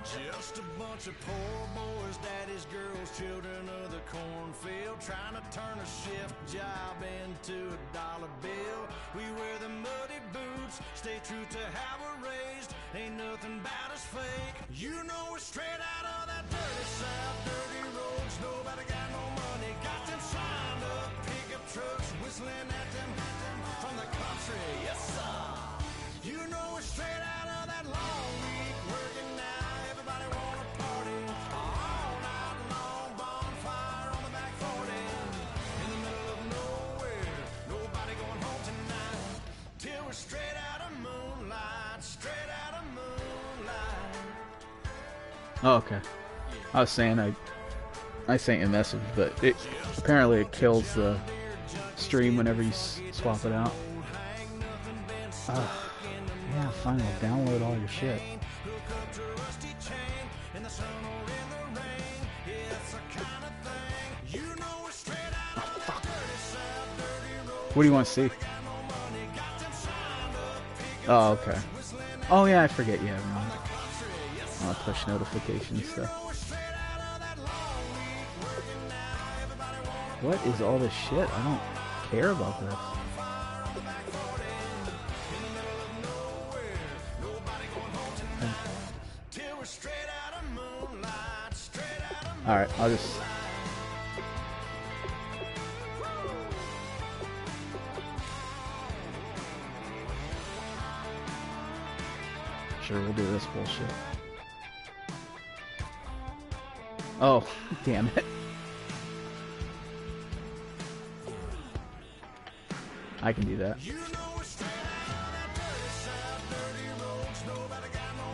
Just a bunch of poor boys, daddy's girls, children of the cornfield, trying to turn a shift job into a dollar bill. We wear the muddy boots, stay true to how we're raised. Ain't nothing about us fake. You know we're straight out of that dirty south, dirty roads. Nobody got no money, got them signed up pickup trucks, whistling at them from the country. Yes, sir. You know we're straight out of that long week working now. Everybody wanna party all night long, bonfire on the back 40 in the middle of nowhere. Nobody going home tonight till we're straight out of moonlight, straight out of moonlight. Oh, okay. I was saying I sent you a message, but apparently it kills the stream whenever you swap it out. Yeah, fine, I'll download all your shit. Oh, fuck. What do you want to see? Oh, okay. Oh, yeah, I forget you have them on. Push notifications stuff. What is all this shit? I don't care about this. Alright, I'll just... Sure, we'll do this bullshit. Oh, damn it. I can do that.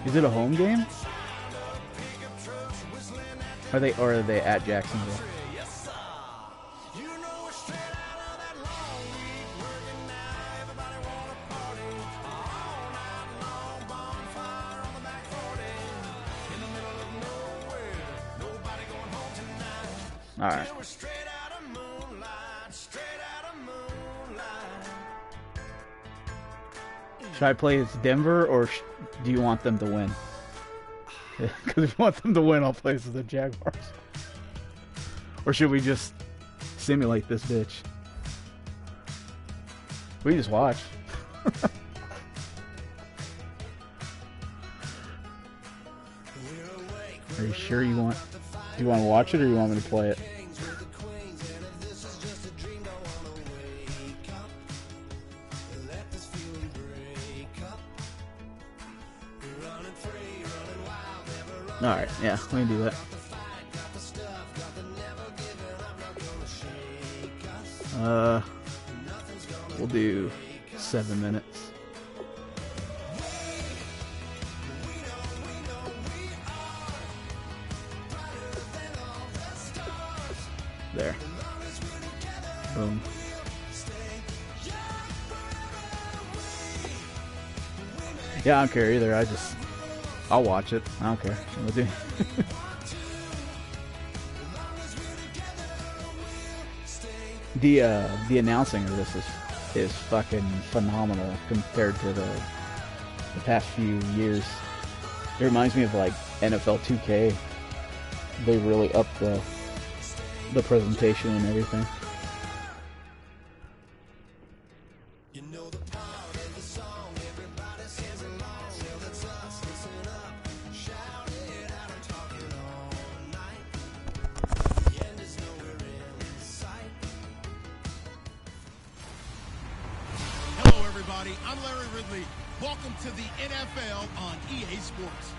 Is it a home game? Are they at Jacksonville? All right. Should I play as Denver, or do you want them to win? Because if you want them to win, I'll play as the Jaguars. Or should we just simulate this bitch? We can just watch. Are you sure you want... Do you want to watch it, or you want me to play it? Alright, yeah, we can do that. We'll do 7 minutes. There. Boom. Yeah, I don't care either. I'll watch it. I don't care. We'll do. The announcing of this is fucking phenomenal compared to the past few years. It reminds me of like NFL 2K. They really upped the presentation and everything. I'm Larry Ridley. Welcome to the NFL on EA Sports.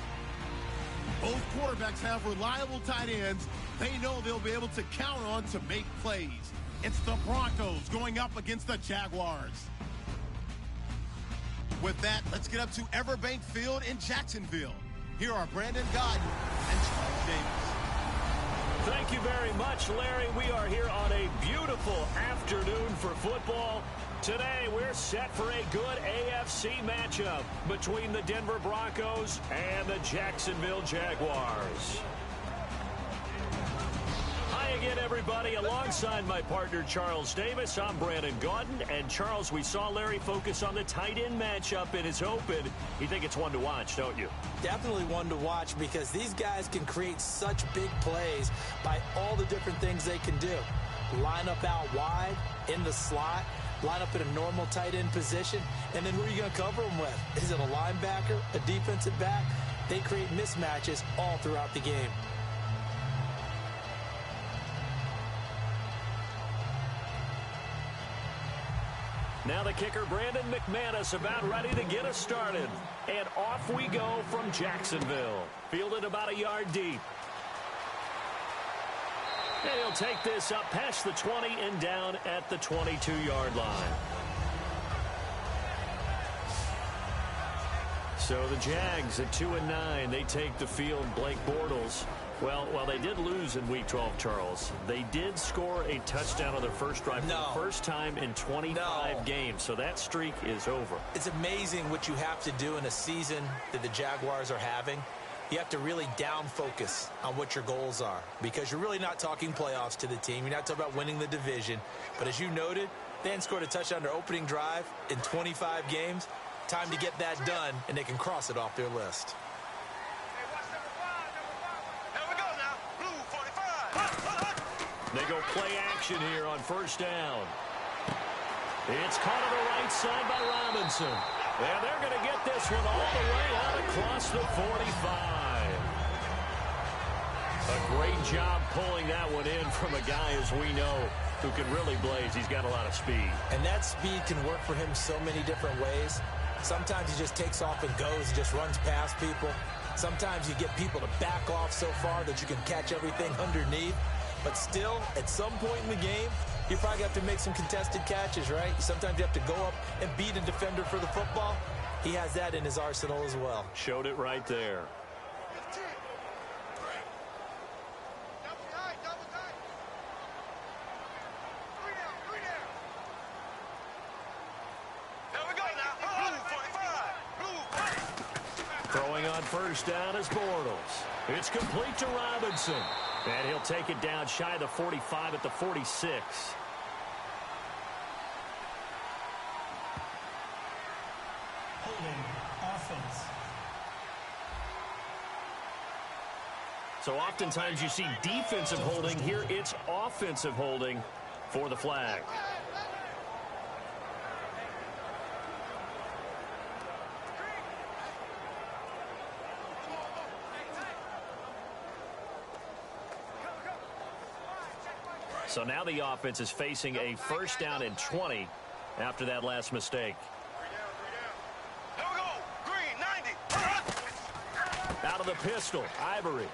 Both quarterbacks have reliable tight ends they know they'll be able to count on to make plays. It's the Broncos going up against the Jaguars. With that, let's get up to Everbank Field in Jacksonville. Here are Brandon Godden and Charles Davis. Thank you very much, Larry. We are here on a beautiful afternoon for football. Today, we're set for a good AFC matchup between the Denver Broncos and the Jacksonville Jaguars. Hi again, everybody. Alongside my partner, Charles Davis, I'm Brandon Gaudin. And, Charles, we saw Larry focus on the tight end matchup in his open. You think it's one to watch, don't you? Definitely one to watch because these guys can create such big plays by all the different things they can do. Line up out wide, in the slot, line up in a normal tight end position, and then who are you going to cover them with? Is it a linebacker, a defensive back? They create mismatches all throughout the game. Now the kicker, Brandon McManus, about ready to get us started. And off we go from Jacksonville. Fielded about a yard deep. And he'll take this up past the 20 and down at the 22-yard line. So the Jags at 2-9, they take the field. Blake Bortles. Well, while they did lose in Week 12, Charles, they did score a touchdown on their first drive for the first time in 25 games. So that streak is over. It's amazing what you have to do in a season that the Jaguars are having. You have to really down focus on what your goals are because you're really not talking playoffs to the team. You're not talking about winning the division. But as you noted, they hadn't scored a touchdown their opening drive in 25 games. Time to get that done, and they can cross it off their list. They go play action here on first down. It's caught on the right side by Robinson. And they're going to get this one all the way out across the 45. A great job pulling that one in from a guy, as we know, who can really blaze. He's got a lot of speed. And that speed can work for him so many different ways. Sometimes he just takes off and goes, just runs past people. Sometimes you get people to back off so far that you can catch everything underneath. But still, at some point in the game, you probably have to make some contested catches, right? Sometimes you have to go up and beat a defender for the football. He has that in his arsenal as well. Showed it right there. Throwing on first down is Bortles. It's complete to Robinson. And he'll take it down shy of the 45 at the 46. Holding offense. So oftentimes you see defensive holding. Here it's offensive holding for the flag. So now the offense is facing a first down and 20 after that last mistake. Out of the pistol, Ivory.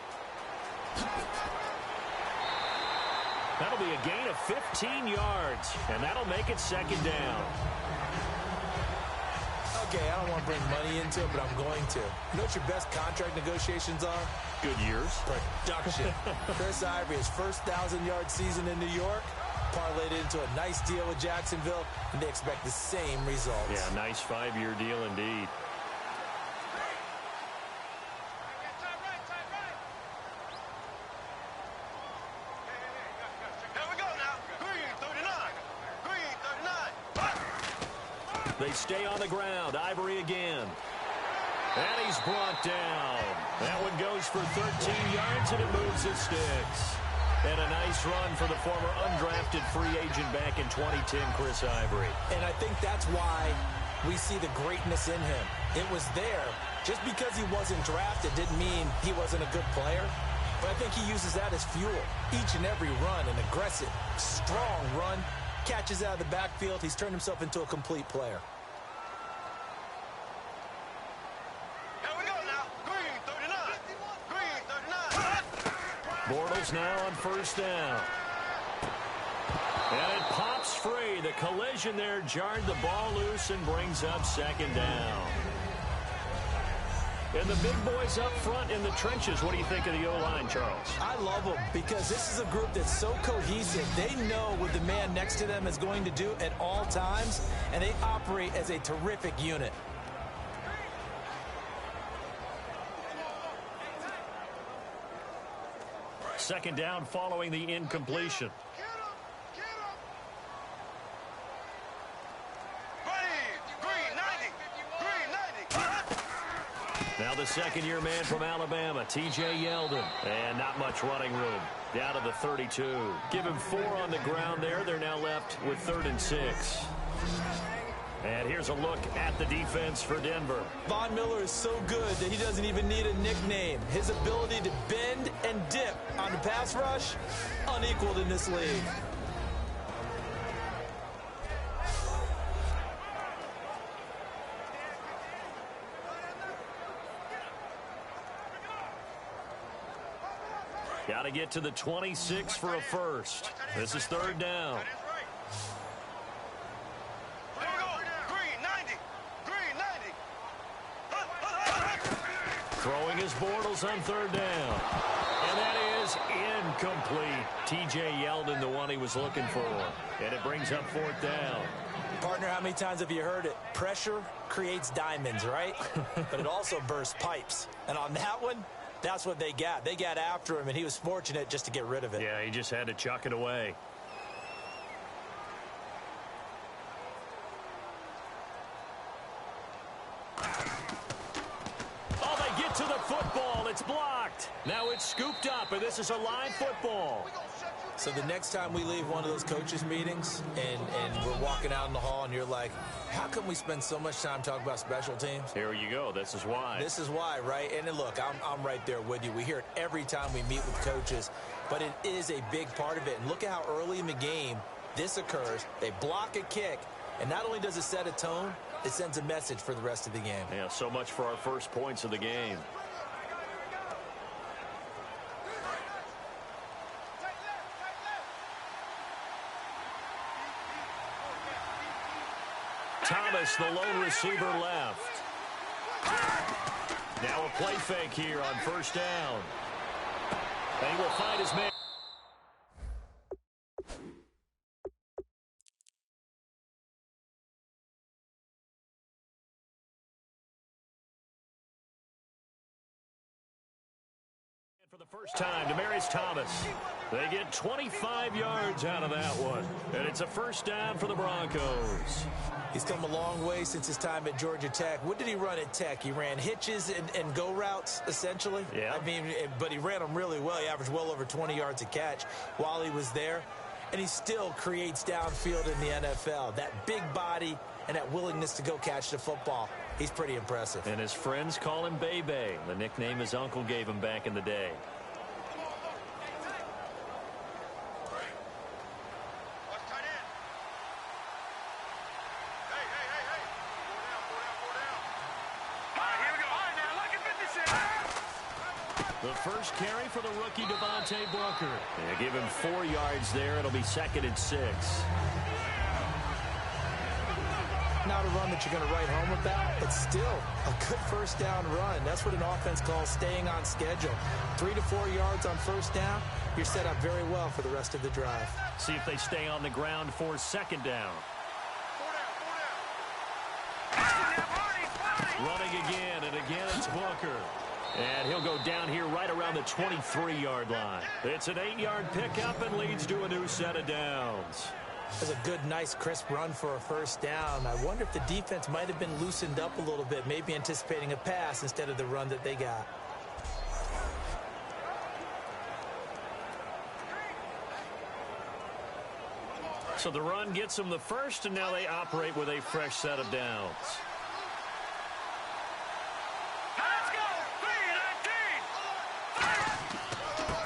That'll be a gain of 15 yards, and that'll make it second down. Okay, I don't want to bring money into it, but I'm going to. You know what your best contract negotiations are? Good years. Production. Chris Ivory, his first 1,000-yard season in New York, parlayed into a nice deal with Jacksonville, and they expect the same results. Yeah, nice 5-year deal indeed. They stay on the ground. Ivory again. And he's brought down. That one goes for 13 yards, and it moves the sticks. And a nice run for the former undrafted free agent back in 2010, Chris Ivory. And I think that's why we see the greatness in him. It was there. Just because he wasn't drafted didn't mean he wasn't a good player. But I think he uses that as fuel. Each and every run, an aggressive, strong run, catches out of the backfield. He's turned himself into a complete player. Bortles now on first down. And it pops free. The collision there jarred the ball loose and brings up second down. And the big boys up front in the trenches. What do you think of the O-line, Charles? I love them because this is a group that's so cohesive. They know what the man next to them is going to do at all times, and they operate as a terrific unit. second down following the incompletion. Now the second-year man from Alabama, T.J. Yeldon. And not much running room. Down to the 32. Give him 4 on the ground there. They're now left with 3rd and 6. And here's a look at the defense for Denver. Von Miller is so good that he doesn't even need a nickname. His ability to bend and dip on the pass rush, unequaled in this league. Got to get to the 26 for a first. This is 3rd down. Throwing his Bortles on 3rd down. And that is incomplete. T.J. Yeldon, the one he was looking for. And it brings up 4th down. Partner, how many times have you heard it? Pressure creates diamonds, right? But it also bursts pipes. And on that one, that's what they got. They got after him, and he was fortunate just to get rid of it. Yeah, he just had to chuck it away. Oh, they get to the football. It's blocked. Now it's scooped up, and this is a live football. So the next time we leave one of those coaches' meetings and we're walking out in the hall and you're like, how come we spend so much time talking about special teams? Here you go. This is why. This is why, right? And look, I'm right there with you. We hear it every time we meet with coaches, but it is a big part of it. And look at how early in the game this occurs. They block a kick, and not only does it set a tone, it sends a message for the rest of the game. Yeah, so much for our first points of the game. Thomas, the lone receiver, left. Now a play fake here on 1st down. And he will find his man. For the first time, Demaryius Thomas. They get 25 yards out of that one. And it's a 1st down for the Broncos. He's come a long way since his time at Georgia Tech. What did he run at Tech? He ran hitches and go routes, essentially. Yeah. I mean, but he ran them really well. He averaged well over 20 yards a catch while he was there. And he still creates downfield in the NFL. That big body and that willingness to go catch the football. He's pretty impressive. And his friends call him Bebe, the nickname his uncle gave him back in the day. The first carry for the rookie Devontae Booker. They give him 4 yards there. It'll be 2nd and 6. Not a run that you're going to write home about, but still a good 1st down run. That's what an offense calls staying on schedule. 3 to 4 yards on 1st down, you're set up very well for the rest of the drive. See if they stay on the ground for 2nd down. Running again, and again it's Booker. And he'll go down here right around the 23-yard line. It's an 8-yard pickup and leads to a new set of downs. That's a good, nice, crisp run for a 1st down. I wonder if the defense might have been loosened up a little bit, maybe anticipating a pass instead of the run that they got. So the run gets them the first, and now they operate with a fresh set of downs.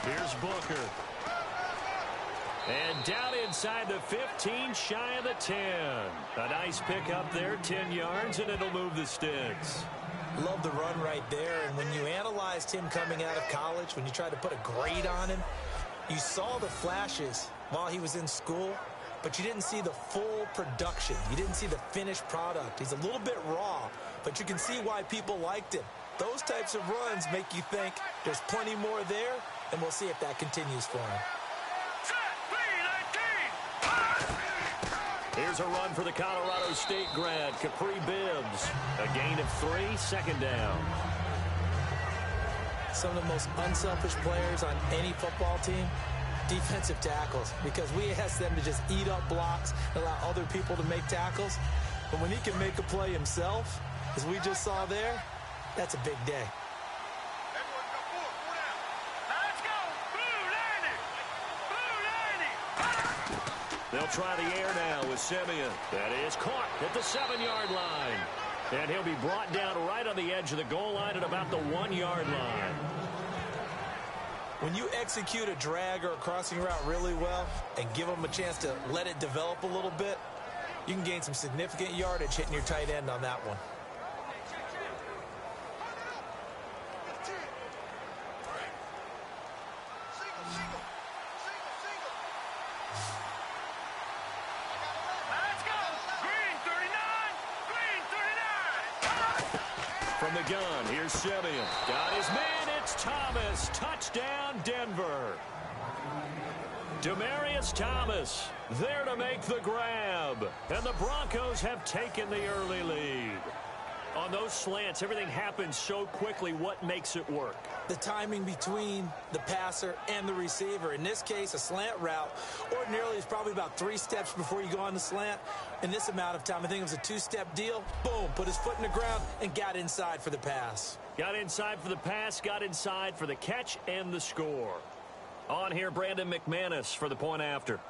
Here's Booker. And down inside the 15, shy of the 10. A nice pickup there, 10 yards, and it'll move the sticks. Love the run right there. And when you analyzed him coming out of college, when you tried to put a grade on him, you saw the flashes while he was in school, but you didn't see the full production. You didn't see the finished product. He's a little bit raw, but you can see why people liked him. Those types of runs make you think there's plenty more there, and we'll see if that continues for him. Here's a run for the Colorado State grad, Capri Bibbs. A gain of 3, 2nd down. Some of the most unselfish players on any football team, defensive tackles, because we ask them to just eat up blocks, allow other people to make tackles. But when he can make a play himself, as we just saw there, that's a big day. They'll try the air now with Simeon. That is caught at the 7-yard line. And he'll be brought down right on the edge of the goal line at about the 1-yard line. When you execute a drag or a crossing route really well and give them a chance to let it develop a little bit, you can gain some significant yardage hitting your tight end on that one. From the gun, here's Simeon. Got his man, it's Thomas. Touchdown, Denver. Demaryius Thomas there to make the grab. And the Broncos have taken the early lead. On those slants, everything happens so quickly. What makes it work? The timing between the passer and the receiver. In this case, a slant route ordinarily is probably about 3 steps before you go on the slant. In this amount of time, I think it was a 2-step deal. Boom, put his foot in the ground and got inside for the pass. Got inside for the pass, got inside for the catch and the score. On here, Brandon McManus for the point after.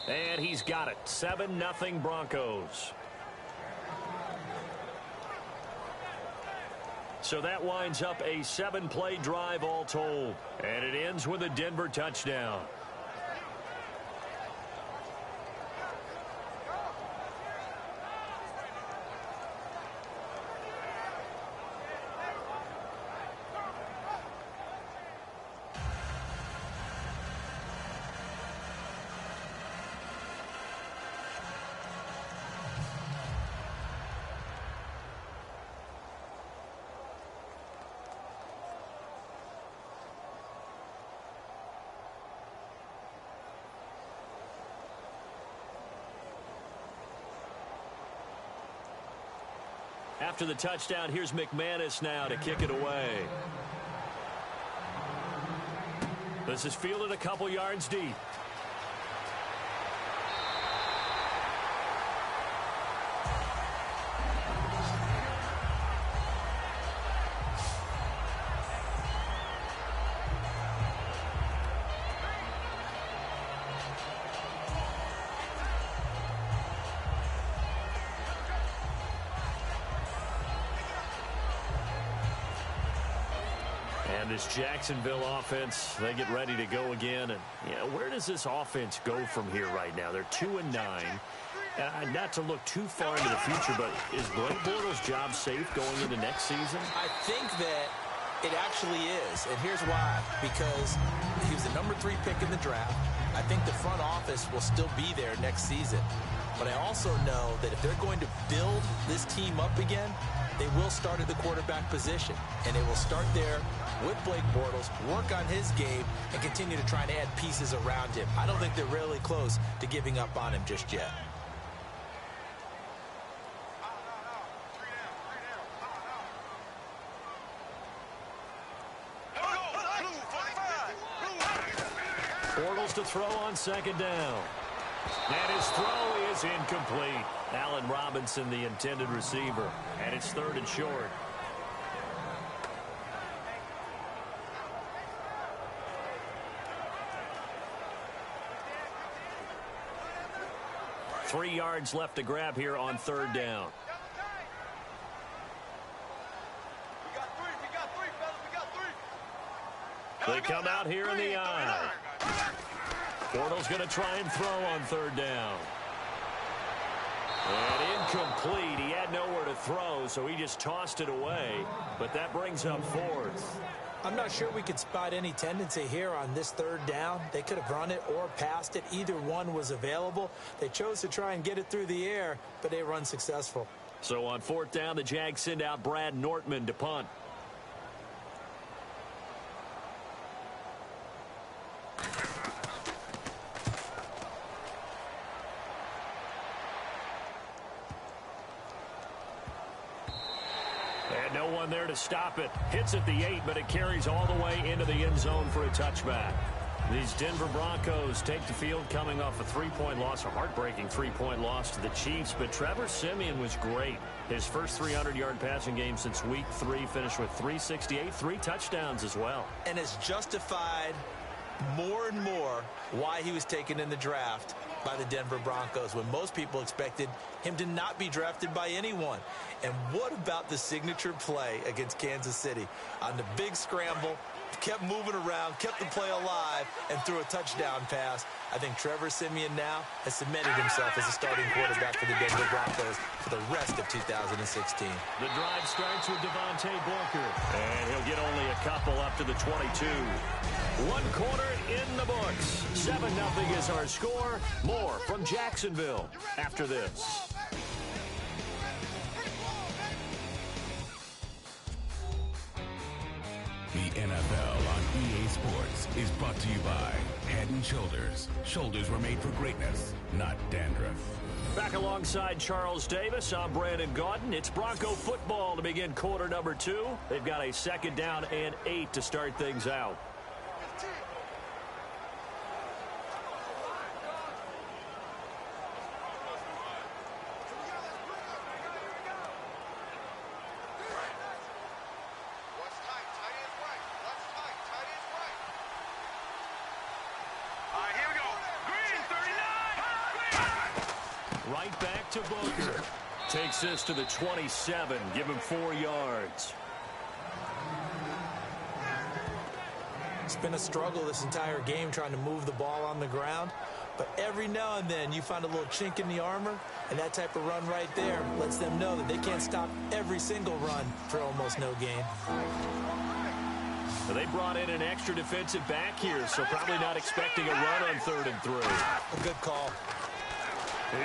And he's got it. 7-0 Broncos. So that winds up a 7-play drive all told. And it ends with a Denver touchdown. After the touchdown, here's McManus now to kick it away. This is fielded a couple yards deep. And this Jacksonville offense, they get ready to go again. And where does this offense go from here right now? They're 2-9. Not to look too far into the future, but is Blake Bortles' job safe going into next season? I think that it actually is. And here's why. Because he was the number 3 pick in the draft. I think the front office will still be there next season. But I also know that if they're going to build this team up again, they will start at the quarterback position. And they will start there with Blake Bortles, work on his game, and continue to try to add pieces around him. I don't think they're really close to giving up on him just yet. Bortles to throw on second down. And his throw is incomplete. Allen Robinson, the intended receiver. And it's 3rd and short. Three yards left to grab here on 3rd down. They come out here in the aisle. Bortles going to try and throw on 3rd down. And incomplete. He had nowhere to throw, so he just tossed it away. But that brings up 4th. I'm not sure we could spot any tendency here on this 3rd down. They could have run it or passed it. Either one was available. They chose to try and get it through the air, but they were unsuccessful. So on 4th down, the Jags send out Brad Nortman to punt. No one there to stop it. Hits at the 8, but it carries all the way into the end zone for a touchback. These Denver Broncos take the field coming off a 3-point loss, a heartbreaking 3-point loss to the Chiefs. But Trevor Siemian was great. His first 300-yard passing game since week 3 finished with 368, 3 touchdowns as well. And it's justified more and more why he was taken in the draft by the Denver Broncos when most people expected him to not be drafted by anyone. And what about the signature play against Kansas City? On the big scramble, kept moving around, kept the play alive, and threw a touchdown pass. I think Trevor Siemian now has cemented himself as a starting quarterback for the Denver Broncos for the rest of 2016. The drive starts with Devontae Booker, and he'll get only a couple up to the 22. 1 quarter in the books. 7-0 is our score. More from Jacksonville after this. The NFL on EA Sports is brought to you by Head & Shoulders. Shoulders were made for greatness, not dandruff. Back alongside Charles Davis, I'm Brandon Gaudin. It's Bronco football to begin quarter number 2. They've got a 2nd down and 8 to start things out. Right back to Booker. Takes this to the 27. Give him 4 yards. It's been a struggle this entire game trying to move the ball on the ground. But every now and then you find a little chink in the armor, and that type of run right there lets them know that they can't stop every single run for almost no gain. They brought in an extra defensive back here, so probably not expecting a run on 3rd and 3. A good call.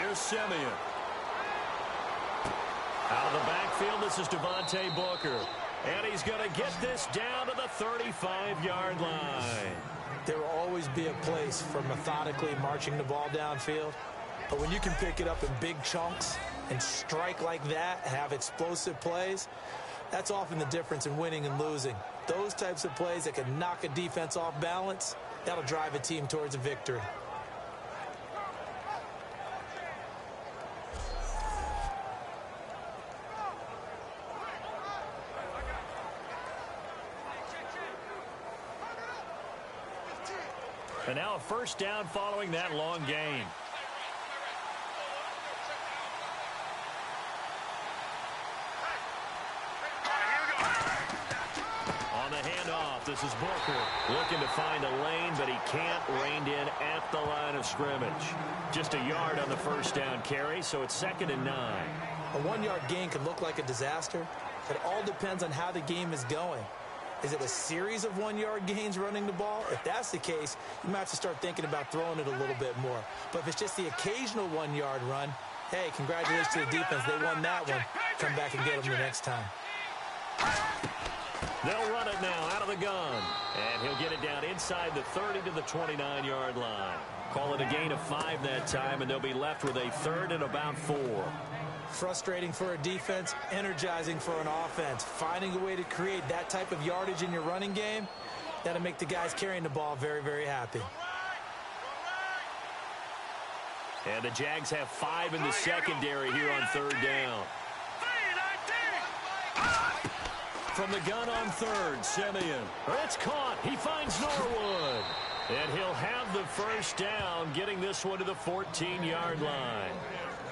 Here's Siemian. Out of the backfield, this is Devontae Booker. And he's going to get this down to the 35-yard line. There will always be a place for methodically marching the ball downfield. But when you can pick it up in big chunks and strike like that, have explosive plays, that's often the difference in winning and losing. Those types of plays that can knock a defense off balance, that'll drive a team towards a victory. And now a 1st down following that long gain. On the handoff, this is Booker looking to find a lane, but he can't. Reined in at the line of scrimmage. Just a yard on the 1st down carry, so it's 2nd and 9. A 1-yard gain can look like a disaster. It all depends on how the game is going. Is it a series of 1-yard gains running the ball? If that's the case, you might have to start thinking about throwing it a little bit more. But if it's just the occasional 1-yard run, hey, congratulations to the defense. They won that one. Come back and get them the next time. They'll run it now out of the gun. And he'll get it down inside the 30 to the 29-yard line. Call it a gain of 5 that time, and they'll be left with a 3rd and about 4. Frustrating for a defense, energizing for an offense. Finding a way to create that type of yardage in your running game, that'll make the guys carrying the ball very, very happy. And the Jags have 5 in the secondary here on 3rd down. From the gun on 3rd, Siemian. It's caught. He finds Norwood. And he'll have the 1st down, getting this one to the 14-yard line.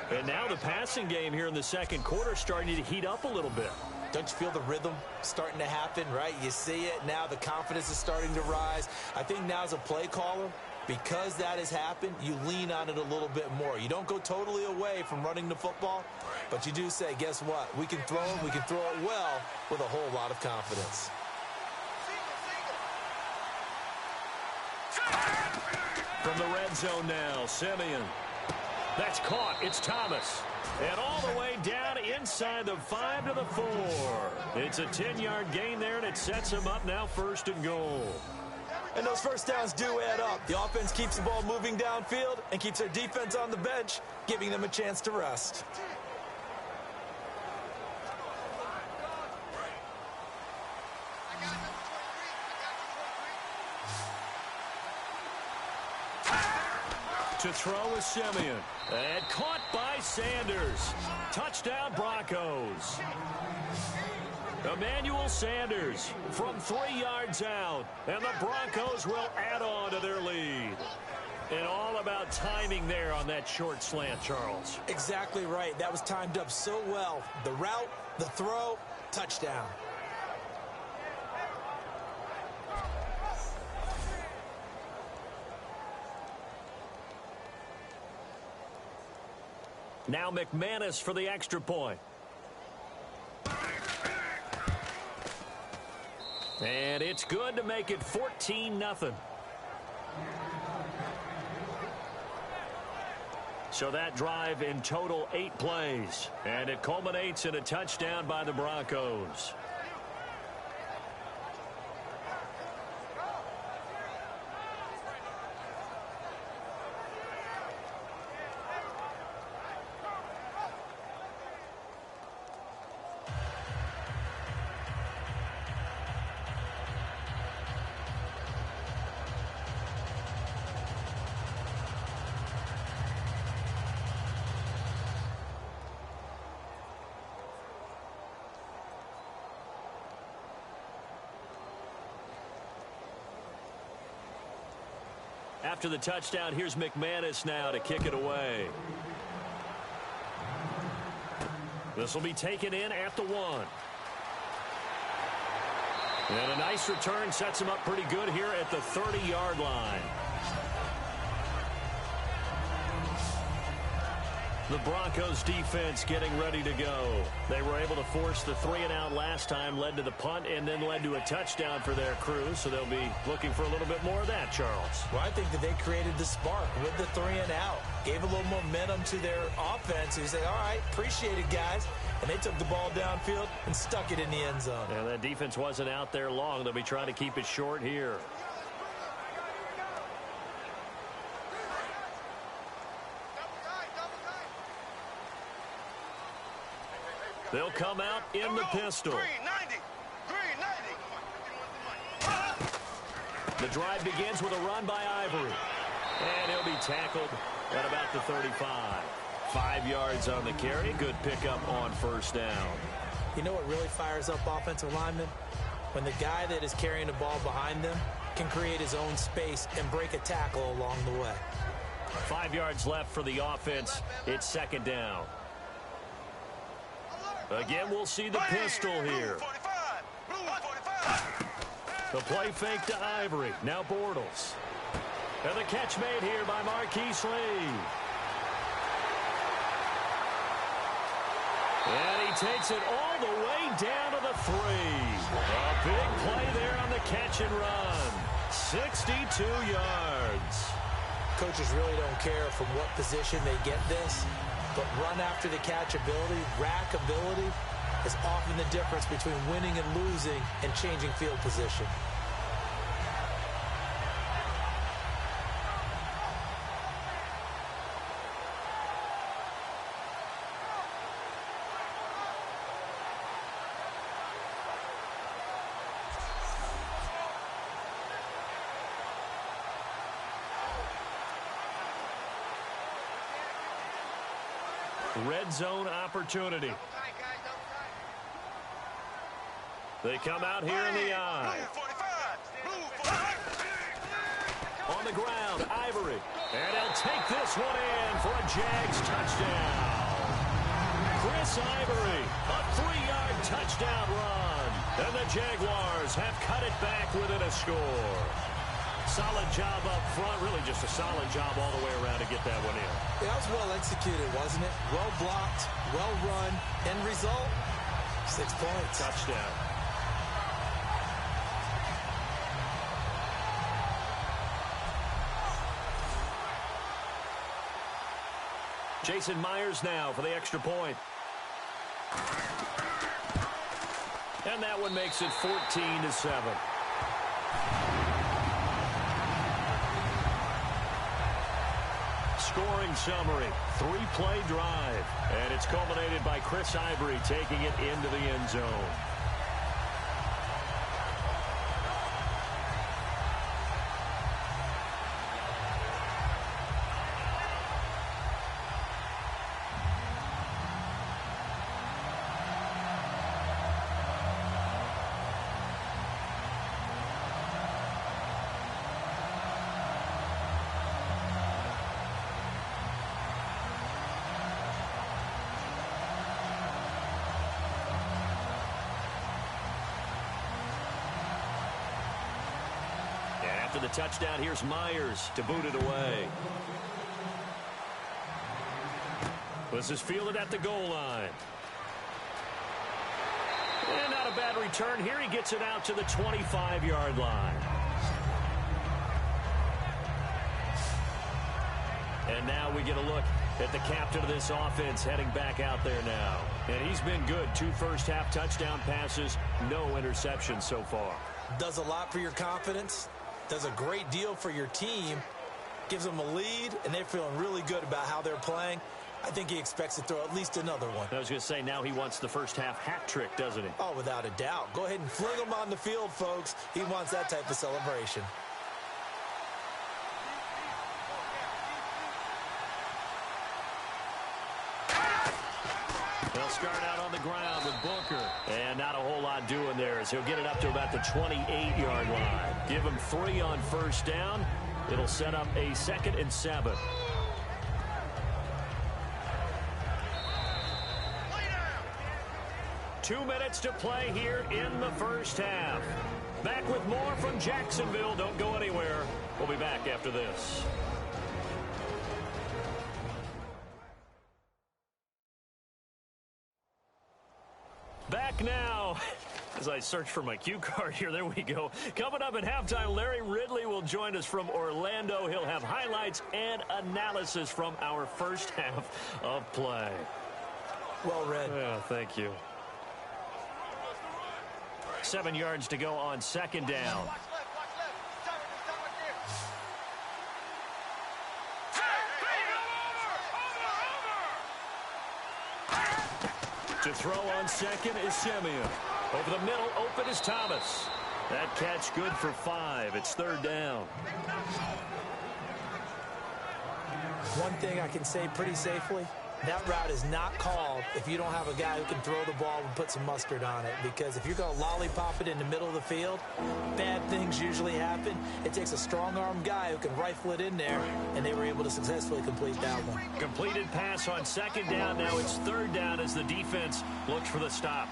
And now the passing game here in the 2nd quarter starting to heat up a little bit. Don't you feel the rhythm starting to happen, right? You see it now. The confidence is starting to rise. I think now as a play caller, because that has happened, you lean on it a little bit more. You don't go totally away from running the football, but you do say, guess what? We can throw it. We can throw it well with a whole lot of confidence. From the red zone now, Siemian. That's caught. It's Thomas. And all the way down inside the 5 to the 4. It's a 10-yard gain there, and it sets him up now 1st and goal. And those 1st downs do add up. The offense keeps the ball moving downfield and keeps their defense on the bench, giving them a chance to rest. To throw is Simeon. And caught by Sanders. Touchdown, Broncos. Emmanuel Sanders from 3 yards out. And the Broncos will add on to their lead. And all about timing there on that short slant, Charles. Exactly right. That was timed up so well. The route, the throw, touchdown. Now McManus for the extra point. And it's good to make it 14-0. So that drive in total 8 plays. And it culminates in a touchdown by the Broncos. After the touchdown, here's McManus now to kick it away. This will be taken in at the 1. And a nice return sets him up pretty good here at the 30-yard line. The Broncos defense getting ready to go. They were able to force the 3-and-out last time, led to the punt, and then led to a touchdown for their crew. So they'll be looking for a little bit more of that, Charles. Well, I think that they created the spark with the 3-and-out. Gave a little momentum to their offense. You say, all right, appreciate it, guys. And they took the ball downfield and stuck it in the end zone. And that defense wasn't out there long. They'll be trying to keep it short here. They'll come out in the pistol. The drive begins with a run by Ivory. And he'll be tackled at about the 35. 5 yards on the carry. Good pickup on first down. You know what really fires up offensive linemen? When the guy that is carrying the ball behind them can create his own space and break a tackle along the way. 5 yards left for the offense. It's second down. Again, we'll see the pistol here. The play fake to Ivory. Now Bortles. And the catch made here by Marquise Lee. And he takes it all the way down to the 3. A big play there on the catch and run. 62 yards. Coaches really don't care from what position they get this. But run after the catch ability, rack ability, is often the difference between winning and losing and changing field position. Red zone opportunity. They come out here in the eye. On the ground, Ivory. And he'll take this one in for a Jags touchdown. Chris Ivory, a 3-yard touchdown run. And the Jaguars have cut it back within a score. Solid job up front. Really just a solid job all the way around to get that one in. Yeah, that was well executed, wasn't it? Well blocked, well run. End result, 6 points. Touchdown. Jason Myers now for the extra point. And that one makes it 14-7. Scoring summary, 3-play drive. And it's culminated by Chris Ivory taking it into the end zone. after the touchdown. Here's Myers to boot it away. This is fielded at the goal line. And not a bad return here. He gets it out to the 25-yard line. And now we get a look at the captain of this offense heading back out there now. And he's been good. 2 first-half touchdown passes, no interceptions so far. Does a lot for your confidence. Does a great deal for your team. Gives them a lead, and they're feeling really good about how they're playing. I think he expects to throw at least another one. I was going to say, now he wants the first-half hat trick, doesn't he? Oh, without a doubt. Go ahead and fling him on the field, folks. He wants that type of celebration. They'll start out on the ground with Booker. And not a whole lot doing there as he'll get it up to about the 28-yard line. Give him 3 on first down. It'll set up a 2nd and 7. Two minutes to play here in the first half. Back with more from Jacksonville. Don't go anywhere. We'll be back after this. Back now. As I search for my cue card here, there we go. Coming up at halftime, Larry Ridley will join us from Orlando. He'll have highlights and analysis from our first half of play. Well read. Yeah, thank you. 7 yards to go on 2nd down. To throw on 2nd is Simeon. Over the middle, open is Thomas. That catch good for 5. It's 3rd down. One thing I can say pretty safely, that route is not called if you don't have a guy who can throw the ball and put some mustard on it. Because if you're going to lollipop it in the middle of the field, bad things usually happen. It takes a strong-armed guy who can rifle it in there, and they were able to successfully complete that one. Completed pass on 2nd down. Now it's 3rd down as the defense looks for the stop.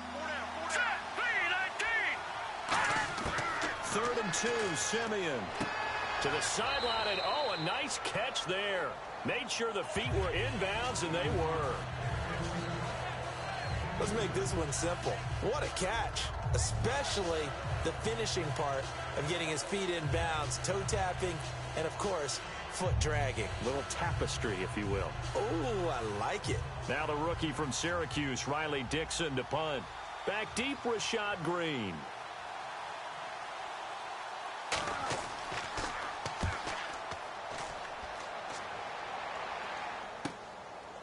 3rd and 2, Simeon. To the sideline, and oh, a nice catch there. Made sure the feet were inbounds, and they were. Let's make this one simple. What a catch, especially the finishing part of getting his feet in bounds, toe tapping, and, of course, foot dragging. Little tapestry, if you will. Oh, I like it. Now the rookie from Syracuse, Riley Dixon, to punt. Back deep, Rashad Green.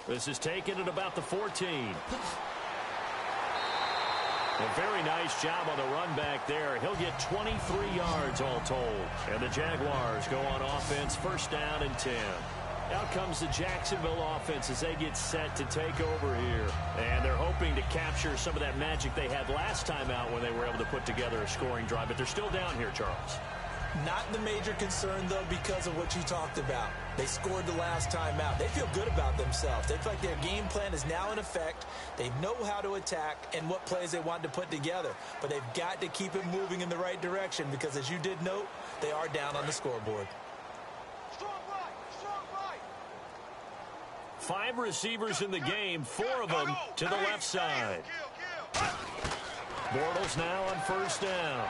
This is taken at about the 14. A very nice job on the run back there. He'll get 23 yards all told. And the Jaguars go on offense, 1st down and 10. Out comes the Jacksonville offense as they get set to take over here. And they're hoping to capture some of that magic they had last time out when they were able to put together a scoring drive. But they're still down here, Charles. Not the major concern, though, because of what you talked about. They scored the last time out. They feel good about themselves. They feel like their game plan is now in effect. They know how to attack and what plays they want to put together. But they've got to keep it moving in the right direction because, as you did note, they are down on the scoreboard. 5 receivers in the game, 4 of them to the left side. Bortles now on 1st down.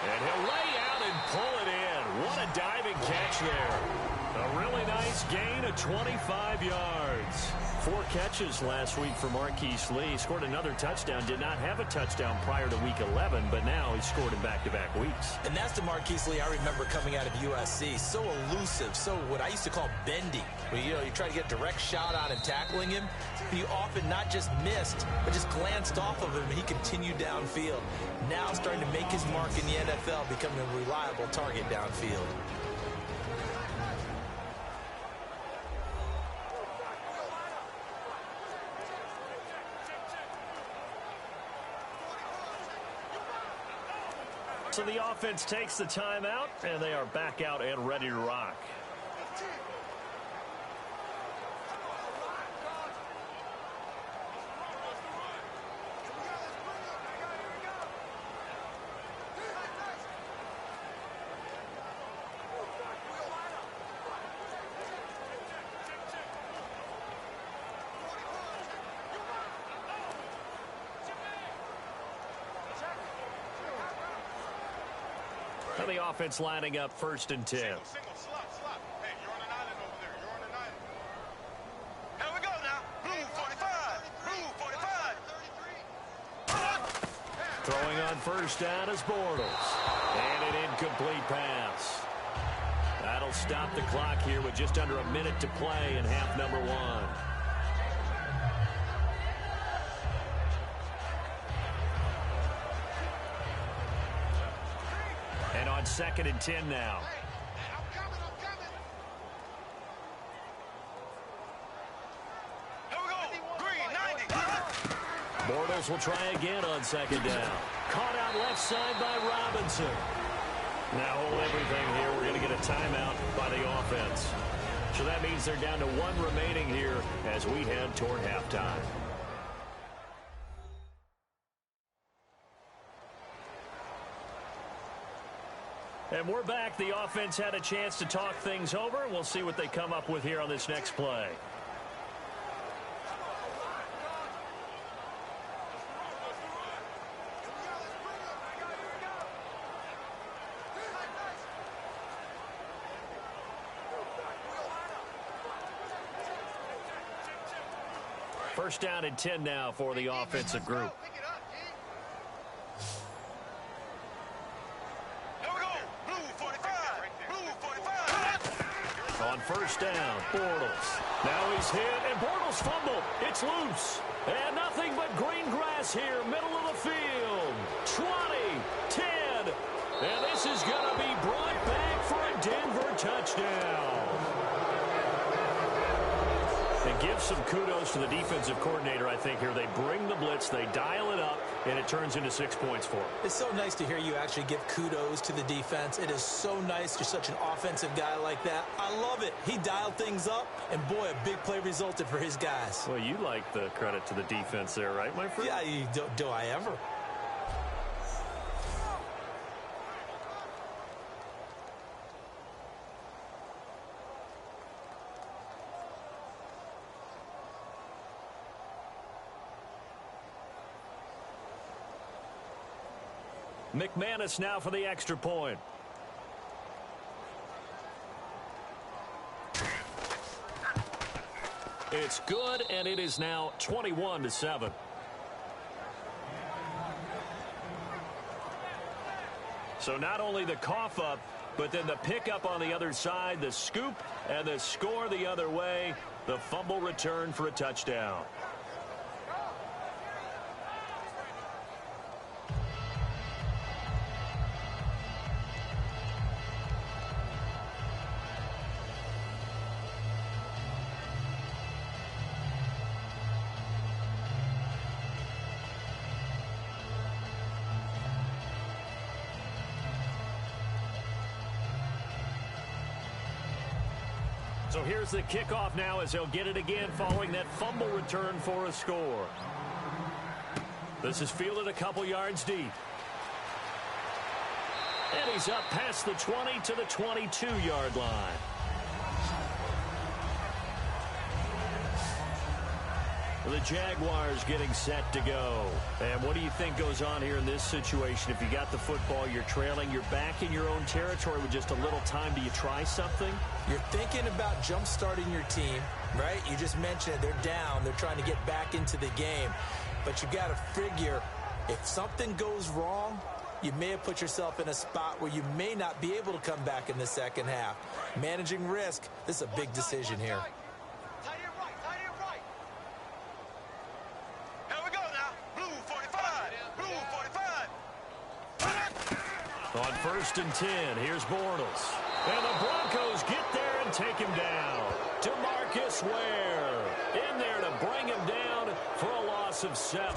And he'll lay out and pull it in. What a diving catch there. A really nice gain of 25 yards. 4 catches last week for Marquise Lee. Scored another touchdown. Did not have a touchdown prior to week 11, but now he's scored in back-to-back weeks. And that's the Marquise Lee I remember coming out of USC. So elusive, so what I used to call bendy. Where, you try to get a direct shot on him, tackling him. You often not just missed, but just glanced off of him, and he continued downfield. Now starting to make his mark in the NFL, becoming a reliable target downfield. So the offense takes the timeout, and they are back out and ready to rock. the offense lining up 1st and 10. Single, slot. Hey, you're on an island over there. You're on an island. Here we go now. Blue 45. Blue 45. Throwing on 1st down is Bortles. And an incomplete pass. That'll stop the clock here with just under a minute to play in half number 1. And on 2nd and 10 now. I'm coming. Here we go. Green, 90. Bortles will try again on 2nd down. Caught out left side by Robinson. Now hold everything here. We're going to get a timeout by the offense. So that means they're down to 1 remaining here as we head toward halftime. And we're back. The offense had a chance to talk things over. We'll see what they come up with here on this next play. First down and 10 now for the offensive group. On 1st down, Bortles. Now he's hit, and Bortles fumbled. It's loose. And nothing but green grass here, middle of the field. 20, 10. And this is going to be brought back for a Denver touchdown. And give some kudos to the defensive coordinator, I think, here. They bring the blitz, they dial it up, and it turns into 6 points for them. It's so nice to hear you actually give kudos to the defense. It is so nice. You're such an offensive guy like that. I love it. He dialed things up, and boy, a big play resulted for his guys. Well, you like the credit to the defense there, right, my friend? Yeah, do I ever? McManus now for the extra point. It's good, and it is now 21-7. So not only the cough up, but then the pickup on the other side, the scoop, and the score the other way. The fumble return for a touchdown. So here's the kickoff now as he'll get it again following that fumble return for a score. This is fielded a couple yards deep. And he's up past the 20 to the 22-yard line. The Jaguars getting set to go. And what do you think goes on here in this situation? If you got the football, you're trailing, you're back in your own territory with just a little time. Do you try something? You're thinking about jump-starting your team, right? You just mentioned it. They're down. They're trying to get back into the game. But you got to figure if something goes wrong, you may have put yourself in a spot where you may not be able to come back in the second half. Managing risk, this is a big decision here. On 1st and 10, here's Bortles. And the Broncos get there and take him down. DeMarcus Ware in there to bring him down for a loss of 7.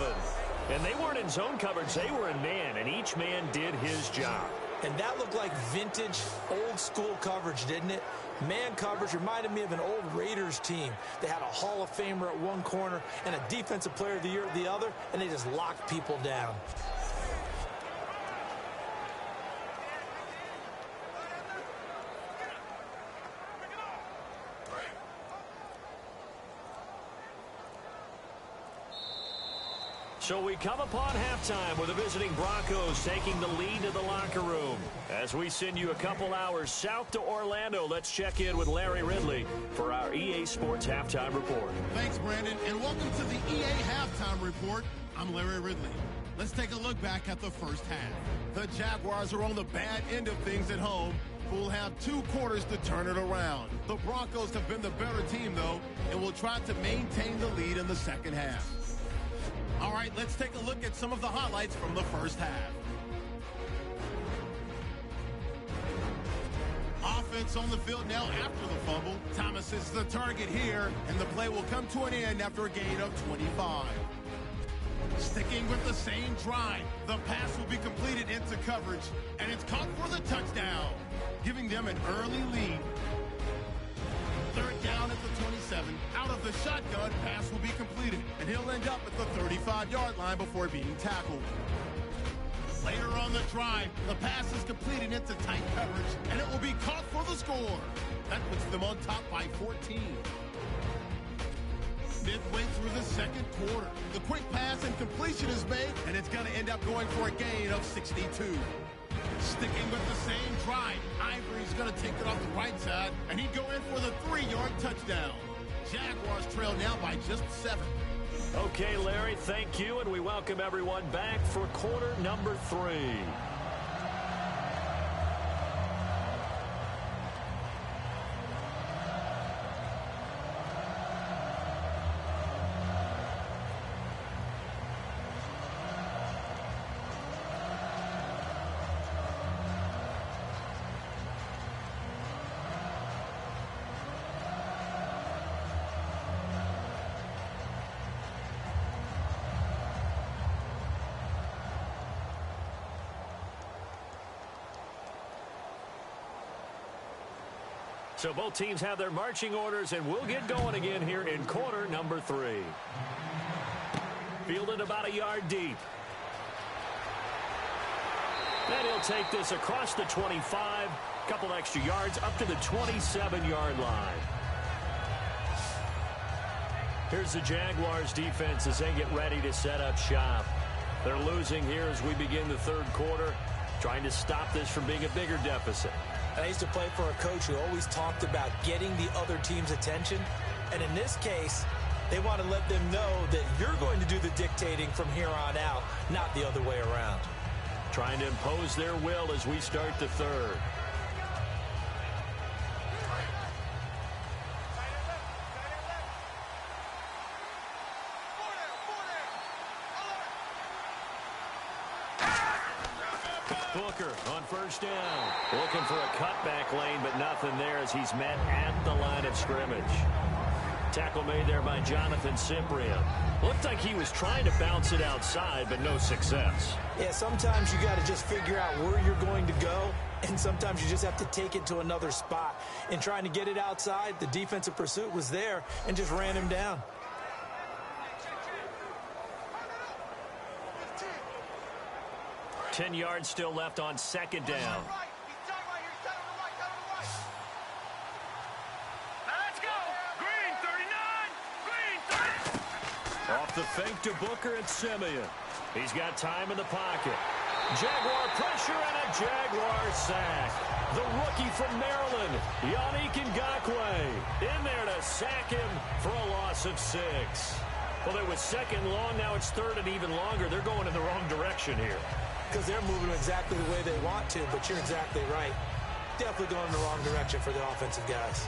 And they weren't in zone coverage. They were in man, and each man did his job. And that looked like vintage, old-school coverage, didn't it? Man coverage reminded me of an old Raiders team. They had a Hall of Famer at one corner and a Defensive Player of the Year at the other, and they just locked people down. So we come upon halftime with the visiting Broncos taking the lead to the locker room. As we send you a couple hours south to Orlando, let's check in with Larry Ridley for our EA Sports Halftime Report. Thanks, Brandon, and welcome to the EA Halftime Report. I'm Larry Ridley. Let's take a look back at the first half. The Jaguars are on the bad end of things at home, but will have 2 quarters to turn it around. The Broncos have been the better team, though, and will try to maintain the lead in the second half. All right, let's take a look at some of the highlights from the first half. Offense on the field now after the fumble. Thomas is the target here, and the play will come to an end after a gain of 25. Sticking with the same drive, the pass will be completed into coverage, and it's caught for the touchdown, giving them an early lead. Third down at the 27. Out of the shotgun, pass will be completed, and he'll end up at the 35-yard line before being tackled. Later on the drive, the pass is completed into tight coverage, and it will be caught for the score. That puts them on top by 14. Midway through the second quarter, the quick pass and completion is made, and it's going to end up going for a gain of 62. Sticking with the same drive, Ivory's going to take it off the right side, and he'd go in for the 3-yard touchdown. Jaguars trail now by just 7. Okay, Larry, thank you, and we welcome everyone back for quarter number 3. So both teams have their marching orders, and we'll get going again here in quarter number 3. Fielded about a yard deep. And he'll take this across the 25, couple extra yards up to the 27-yard line. Here's the Jaguars defense as they get ready to set up shop. They're losing here as we begin the third quarter, trying to stop this from being a bigger deficit. I used to play for a coach who always talked about getting the other team's attention. And in this case, they want to let them know that you're going to do the dictating from here on out, not the other way around. Trying to impose their will as we start the third. Booker on first down. Looking for a cutback lane, but nothing there as he's met at the line of scrimmage. Tackle made there by Jonathan Cyprien. Looked like he was trying to bounce it outside, but no success. Yeah, sometimes you got to just figure out where you're going to go, and sometimes you just have to take it to another spot. In trying to get it outside, the defensive pursuit was there and just ran him down. 10 yards still left on second down. Off the fake to Booker and Simeon. He's got time in the pocket. Jaguar pressure and a Jaguar sack. The rookie from Maryland, Yannick Ngakoue, in there to sack him for a loss of 6. Well, it was second long. Now it's third and even longer. They're going in the wrong direction here. Because they're moving exactly the way they want to, but you're exactly right. Definitely going in the wrong direction for the offensive guys.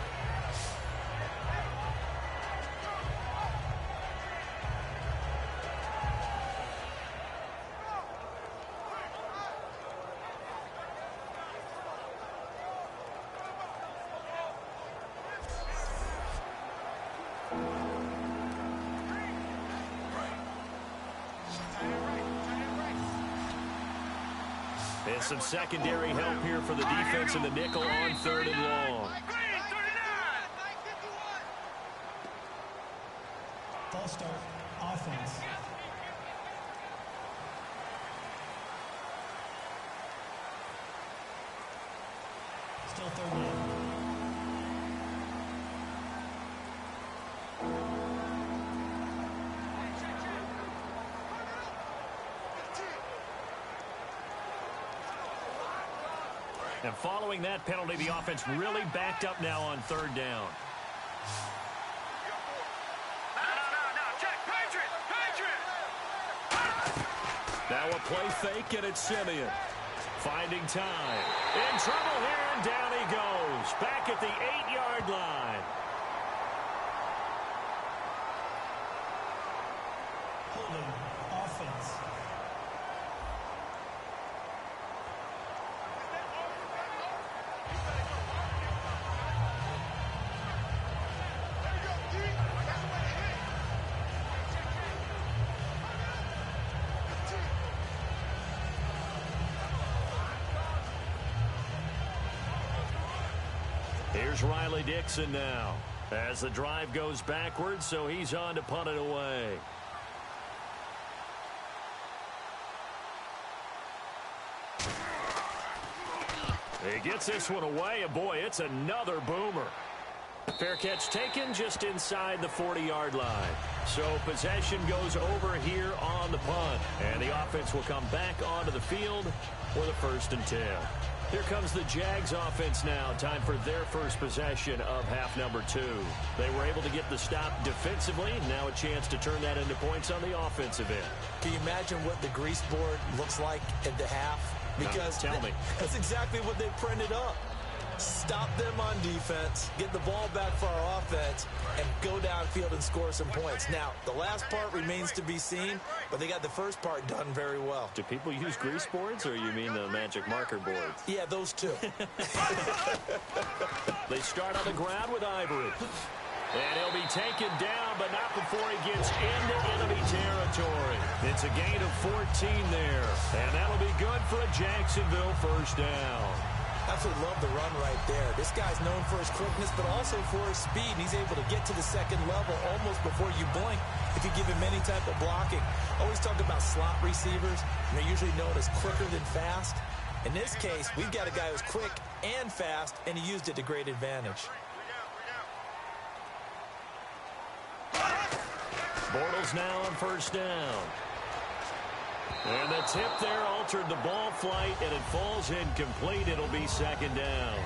And some secondary help here for the defense in the nickel on third and long. False start, offense. Still third down. And following that penalty, the offense really backed up now on third down. Now a play fake, and it's Simeon. Finding time. In trouble here, and down he goes. Back at the 8-yard line. Holding offense. Here's Riley Dixon now as the drive goes backwards, so he's on to punt it away. He gets this one away, and boy, it's another boomer. Fair catch taken just inside the 40-yard line. So possession goes over here on the punt, and the offense will come back onto the field for the 1st and 10. Here comes the Jags offense now. Time for their first possession of half number 2. They were able to get the stop defensively. Now a chance to turn that into points on the offensive end. Can you imagine what the grease board looks like at the half? Because tell me. That's exactly what they printed up. Stop them on defense, get the ball back for our offense, and go downfield and score some points. Now, the last part remains to be seen, but they got the first part done very well. Do people use grease boards, or you mean the magic marker boards? Yeah, those two. They start on the ground with Ivory. And he'll be taken down, but not before he gets into enemy territory. It's a gain of 14 there, and that'll be good for a Jacksonville first down. Absolutely love the run right there. This guy's known for his quickness, but also for his speed. And he's able to get to the second level almost before you blink if you give him any type of blocking. Always talk about slot receivers, and they're usually known as quicker than fast. In this case, we've got a guy who's quick and fast, and he used it to great advantage. Bortles now on first down. And the tip there altered the ball flight, and it falls incomplete. It'll be second down.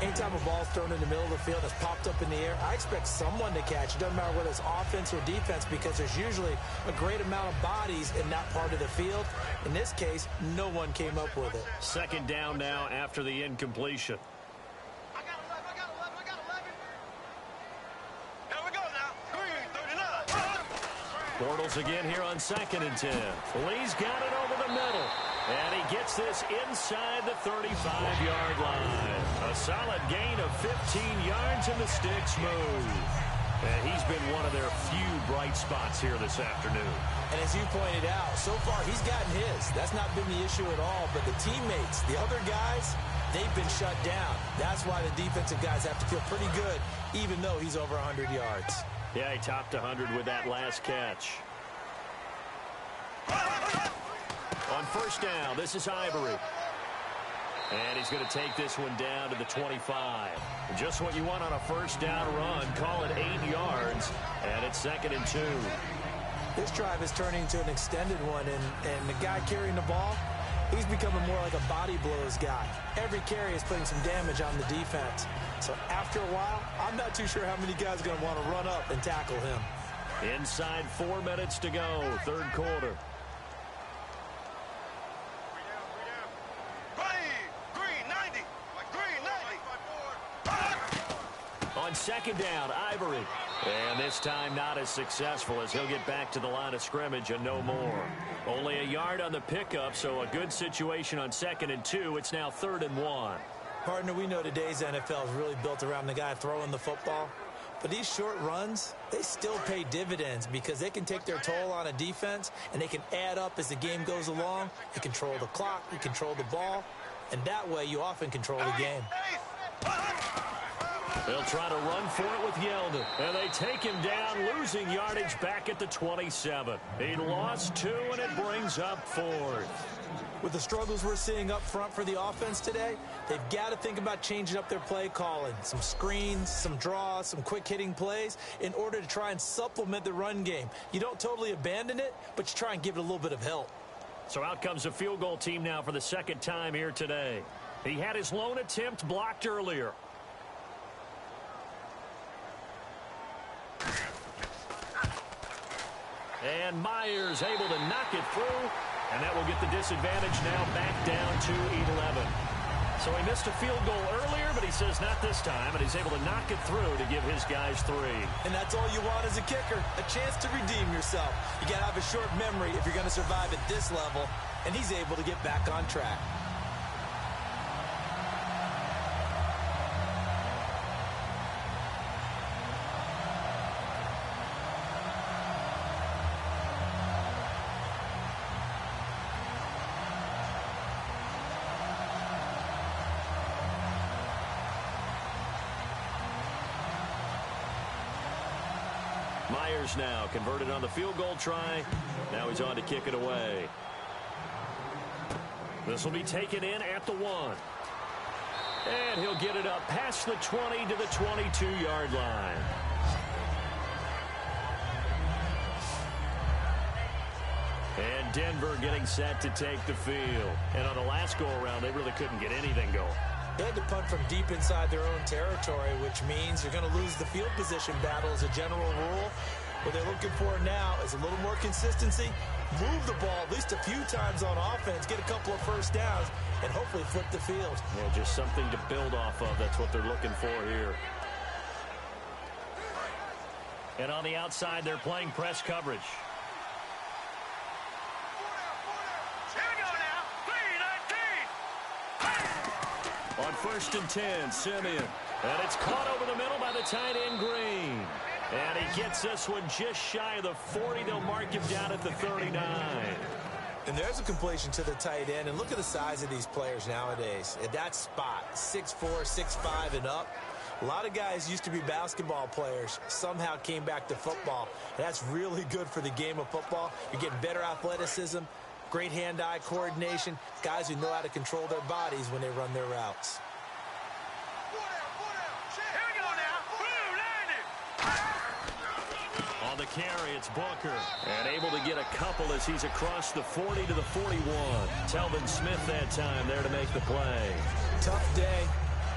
Anytime a ball's thrown in the middle of the field that's popped up in the air, I expect someone to catch. It doesn't matter whether it's offense or defense, because there's usually a great amount of bodies in that part of the field. In this case, no one came up with it. Second down now after the incompletion. Bortles again here on 2nd and 10. Lee's got it over the middle. And he gets this inside the 35-yard line. A solid gain of 15 yards, and the sticks move. And he's been one of their few bright spots here this afternoon. And as you pointed out, so far he's gotten his. That's not been the issue at all. But the teammates, the other guys, they've been shut down. That's why the defensive guys have to feel pretty good, even though he's over 100 yards. Yeah, he topped 100 with that last catch. On first down, this is Ivory. And he's going to take this one down to the 25. Just what you want on a first down run. Call it 8 yards, and it's 2nd and 2. This drive is turning into an extended one, and the guy carrying the ball, he's becoming more like a body blows guy. Every carry is putting some damage on the defense. So after a while, I'm not too sure how many guys are going to want to run up and tackle him. Inside 4 minutes to go, third quarter. On second down, Ivory. And this time not as successful, as he'll get back to the line of scrimmage and no more. Only a yard on the pickup, so a good situation on 2nd and 2. It's now 3rd and 1. Partner, we know today's NFL is really built around the guy throwing the football. But these short runs, they still pay dividends because they can take their toll on a defense, and they can add up as the game goes along. You control the clock, you control the ball, and that way you often control the game. They'll try to run for it with Yeldon, and they take him down, losing yardage back at the 27. He lost 2, and it brings up 4th. With the struggles we're seeing up front for the offense today, they've got to think about changing up their play calling. Some screens, some draws, some quick-hitting plays in order to try and supplement the run game. You don't totally abandon it, but you try and give it a little bit of help. So out comes a field goal team now for the second time here today. He had his lone attempt blocked earlier. And Myers able to knock it through, and that will get the disadvantage now back down to 11. So he missed a field goal earlier, but he says not this time, and he's able to knock it through to give his guys 3. And that's all you want as a kicker, a chance to redeem yourself. You got to have a short memory if you're going to survive at this level, and he's able to get back on track. Myers now converted on the field goal try. Now he's on to kick it away. This will be taken in at the 1. And he'll get it up past the 20 to the 22-yard line. And Denver getting set to take the field. And on the last go-around, they really couldn't get anything going. They had to punt from deep inside their own territory, which means you're going to lose the field position battle as a general rule. What they're looking for now is a little more consistency, move the ball at least a few times on offense, get a couple of first downs, and hopefully flip the field. Yeah, just something to build off of. That's what they're looking for here. And on the outside, they're playing press coverage. On 1st and 10, Simeon. And it's caught over the middle by the tight end, Green. And he gets this one just shy of the 40. They'll mark him down at the 39. And there's a completion to the tight end. And look at the size of these players nowadays. At that spot, 6'4", 6'5", and up. A lot of guys used to be basketball players, somehow came back to football. And that's really good for the game of football. You're getting better athleticism, great hand-eye coordination, guys who know how to control their bodies when they run their routes. On the carry, it's Booker. And able to get a couple as he's across the 40 to the 41. Telvin Smith that time there to make the play. Tough day,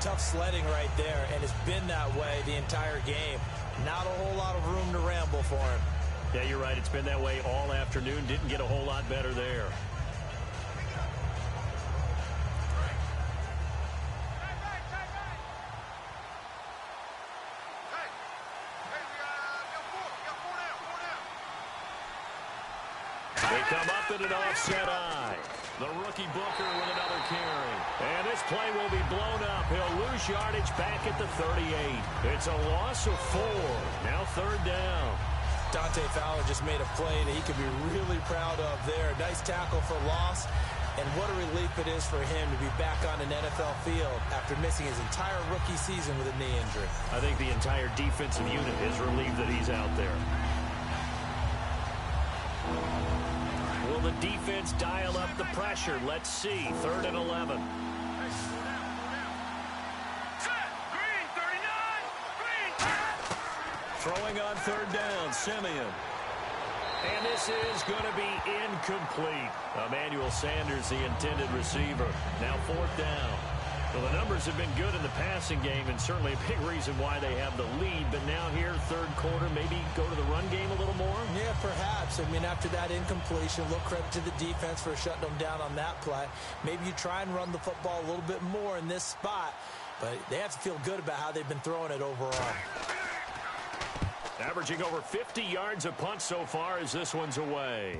tough sledding right there, and it's been that way the entire game. Not a whole lot of room to ramble for him. Yeah, you're right. It's been that way all afternoon. Didn't get a whole lot better there. They come up in an offset eye. The rookie Booker with another carry. And this play will be blown up. He'll lose yardage back at the 38. It's a loss of 4. Now 3rd down. Dante Fowler just made a play that he could be really proud of there. Nice tackle for loss. And what a relief it is for him to be back on an NFL field after missing his entire rookie season with a knee injury. I think the entire defensive unit is relieved that he's out there. Will the defense dial up the pressure? Let's see. 3rd and 11. Throwing on 3rd down, Simeon. And this is going to be incomplete. Emmanuel Sanders, the intended receiver. Now 4th down. Well, the numbers have been good in the passing game, and certainly a big reason why they have the lead. But now here, 3rd quarter, maybe go to the run game a little more? Yeah, perhaps. I mean, after that incompletion, a little credit to the defense for shutting them down on that play. Maybe you try and run the football a little bit more in this spot. But they have to feel good about how they've been throwing it overall. Averaging over 50 yards a punt so far as this one's away.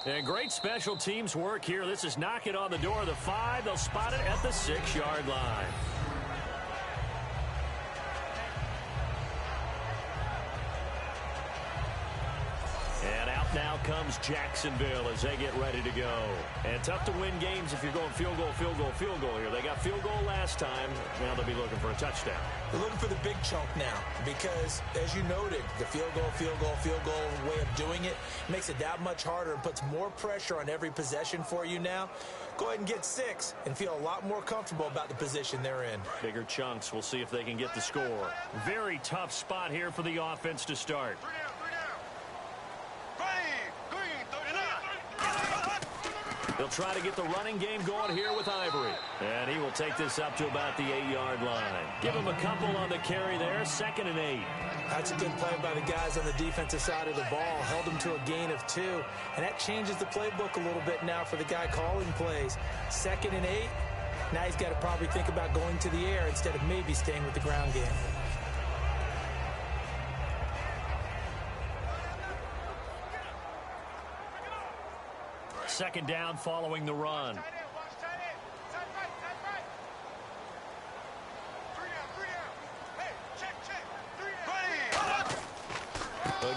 And great special teams work here. This is knocking on the door of the 5. They'll spot it at the 6-yard line. And out now comes Jacksonville as they get ready to go. And tough to win games if you're going field goal, field goal, field goal here. They got field goal last time. Now they'll be looking for a touchdown. They're looking for the big chunk now because, as you noted, the field goal way of doing it makes it that much harder and puts more pressure on every possession for you now. Go ahead and get 6 and feel a lot more comfortable about the position they're in. Bigger chunks. We'll see if they can get the score. Very tough spot here for the offense to start. They'll try to get the running game going here with Ivory. And he will take this up to about the 8-yard line. Give him a couple on the carry there, 2nd and 8. That's a good play by the guys on the defensive side of the ball. Held them to a gain of 2. And that changes the playbook a little bit now for the guy calling plays. 2nd and 8. Now he's got to probably think about going to the air instead of maybe staying with the ground game. Second down following the run.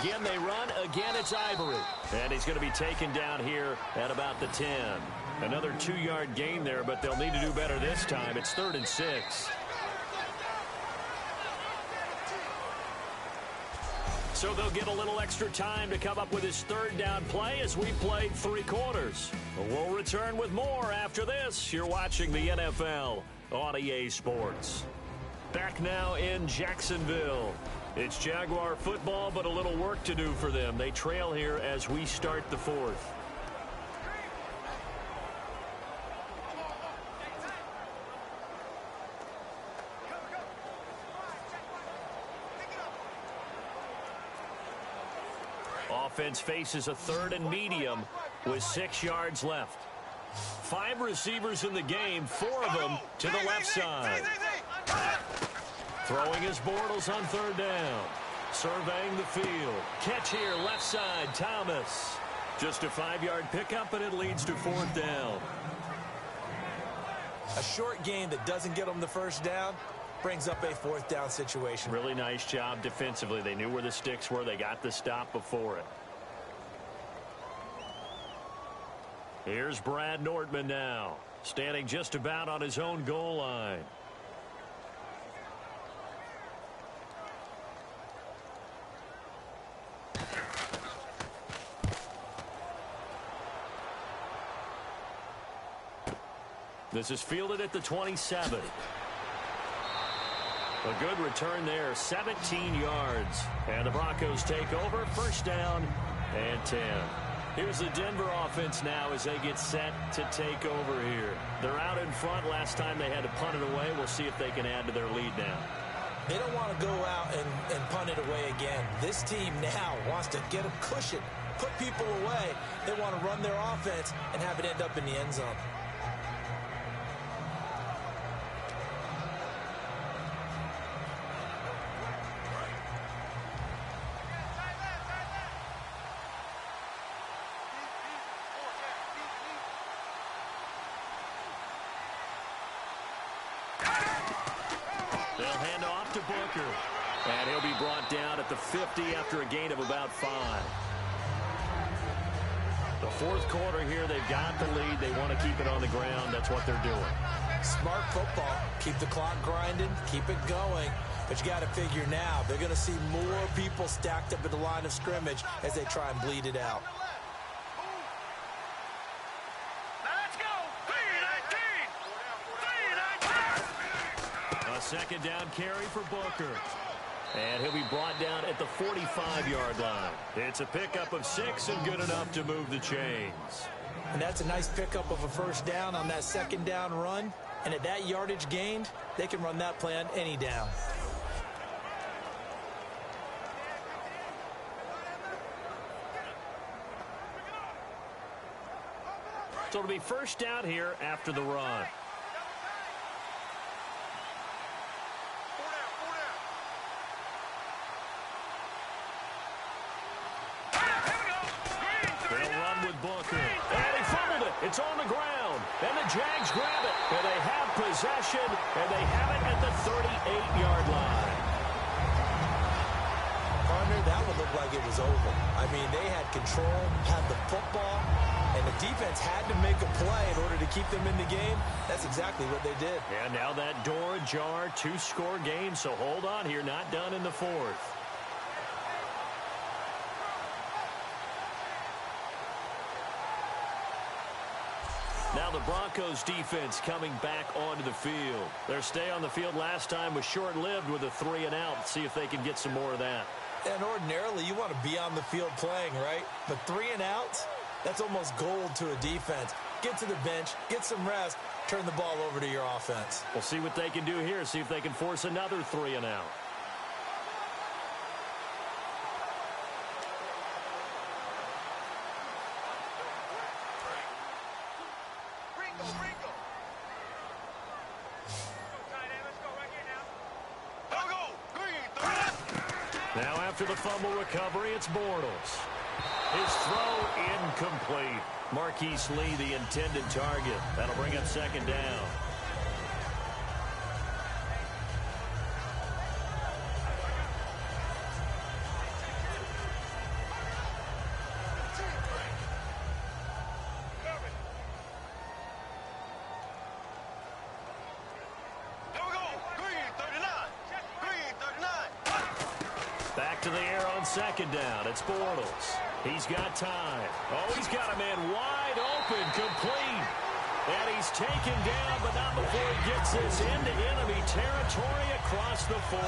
Again, they run. Again, it's Ivory. And he's going to be taken down here at about the 10. Another 2-yard gain there, but they'll need to do better this time. It's 3rd and 6. So they'll get a little extra time to come up with his 3rd down play as we played 3 quarters. We'll return with more after this. You're watching the NFL on EA Sports. Back now in Jacksonville. It's Jaguar football, but a little work to do for them. They trail here as we start the 4th. Offense faces a 3rd and medium with 6 yards left. 5 receivers in the game, 4 of them to the left side. Throwing his Bortles on 3rd down. Surveying the field. Catch here, left side, Thomas. Just a 5-yard pickup, and it leads to 4th down. A short gain that doesn't get them the 1st down brings up a 4th down situation. Really nice job defensively. They knew where the sticks were. They got the stop before it. Here's Brad Nortman now, standing just about on his own goal line. This is fielded at the 27. A good return there, 17 yards. And the Broncos take over, 1st down and 10. Here's the Denver offense now as they get set to take over here. They're out in front. Last time they had to punt it away. We'll see if they can add to their lead now. They don't want to go out and punt it away again. This team now wants to get a cushion, put people away. They want to run their offense and have it end up in the end zone. And he'll be brought down at the 50 after a gain of about 5. The 4th quarter here, they've got the lead. They want to keep it on the ground. That's what they're doing. Smart football. Keep the clock grinding. Keep it going. But you got to figure now, they're going to see more people stacked up at the line of scrimmage as they try and bleed it out. Second down carry for Booker. And he'll be brought down at the 45-yard line. It's a pickup of 6 and good enough to move the chains. And that's a nice pickup of a 1st down on that 2nd down run. And at that yardage gained, they can run that play on any down. So it'll be 1st down here after the run. It's on the ground, and the Jags grab it, and they have possession, and they have it at the 38-yard line. Partner, that would look like it was over. I mean, they had control, had the football, and the defense had to make a play in order to keep them in the game. That's exactly what they did. And now that door ajar, 2-score game, so hold on here, not done in the 4th. Now the Broncos defense coming back onto the field. Their stay on the field last time was short-lived with a 3-and-out. See if they can get some more of that. And ordinarily, you want to be on the field playing, right? But 3-and-outs, that's almost gold to a defense. get to the bench, get some rest, turn the ball over to your offense. We'll see what they can do here, see if they can force another 3 and out. Now after the fumble recovery, it's Bortles. His throw incomplete. Marquise Lee, the intended target. That'll bring up 2nd down. Back to the air on 2nd down. It's Bortles. He's got time. Oh, he's got a man wide open, complete. And he's taken down, but not before he gets this into enemy territory across the 40.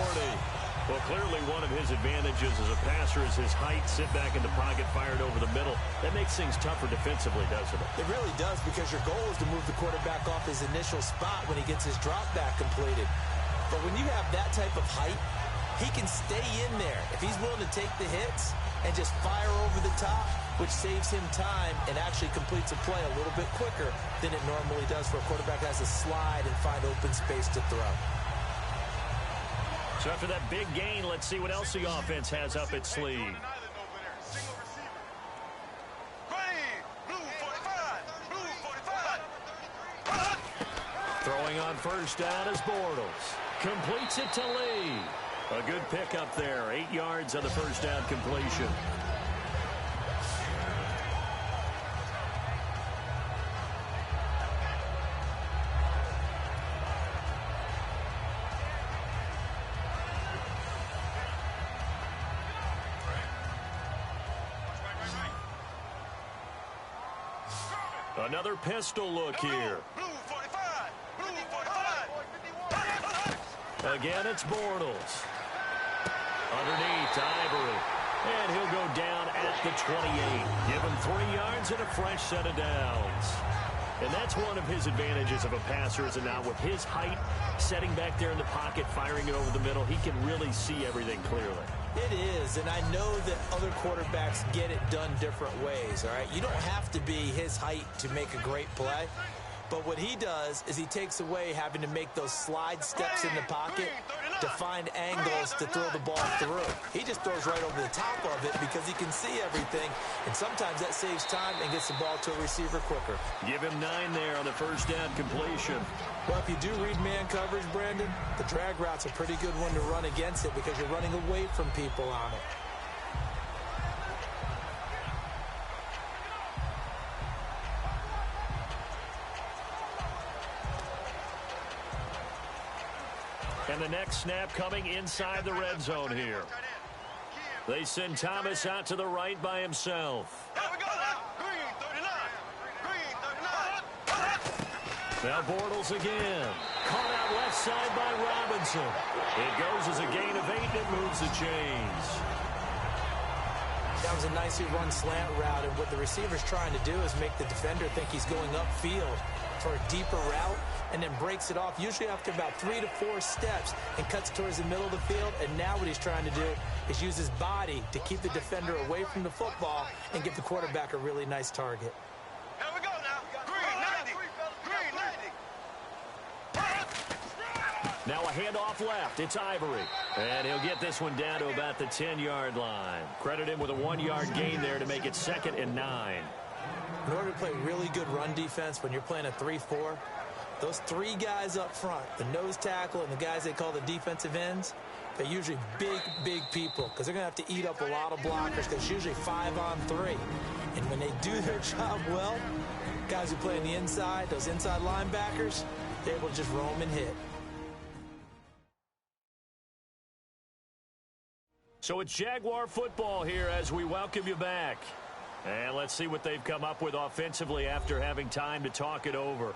Well, clearly one of his advantages as a passer is his height. Sit back in the pocket, fired over the middle. That makes things tougher defensively, doesn't it? It really does, because your goal is to move the quarterback off his initial spot when he gets his drop back completed. But when you have that type of height, he can stay in there if he's willing to take the hits and just fire over the top, which saves him time and actually completes a play a little bit quicker than it normally does for a quarterback that has to slide and find open space to throw. So after that big gain, let's see what else the offense has up its sleeve. Throwing on 1st down is Bortles. Completes it to Lee. A good pickup there. 8 yards on the 1st down completion. Another pistol look here. Again, it's Bortles. Underneath, Ivory. And he'll go down at the 28. Give him 3 yards and a fresh set of downs. And that's one of his advantages of a passer, is now with his height, setting back there in the pocket, firing it over the middle, he can really see everything clearly. It is, and I know that other quarterbacks get it done different ways, all right? You don't have to be his height to make a great play. But what he does is he takes away having to make those slide steps in the pocket to find angles to throw the ball through. He just throws right over the top of it because he can see everything, and sometimes that saves time and gets the ball to a receiver quicker. Give him 9 there on the 1st down completion. Well, if you do read man coverage, Brandon, the drag route's a pretty good one to run against it because you're running away from people on it. And the next snap coming inside the red zone here. They send Thomas out to the right by himself. Now Bortles again. Caught out left side by Robinson. It goes as a gain of 8 and moves the chains. That was a nicely run slant route, and what the receiver's trying to do is make the defender think he's going upfield for a deeper route, and then breaks it off, usually after about 3 to 4 steps, and cuts towards the middle of the field. And now what he's trying to do is use his body to keep the defender away from the football and give the quarterback a really nice target. Here we go now. Green 90. Green 90. Now a handoff left. It's Ivory. And he'll get this one down to about the 10-yard line. Credit him with a 1-yard gain there to make it 2nd and 9. In order to play really good run defense when you're playing a 3-4, those 3 guys up front, the nose tackle and the guys they call the defensive ends, they're usually big people because they're going to have to eat up a lot of blockers because it's usually 5-on-3. And when they do their job well, guys who play on the inside, those inside linebackers, they're able to just roam and hit. So it's Jaguar football here as we welcome you back. And let's see what they've come up with offensively after having time to talk it over.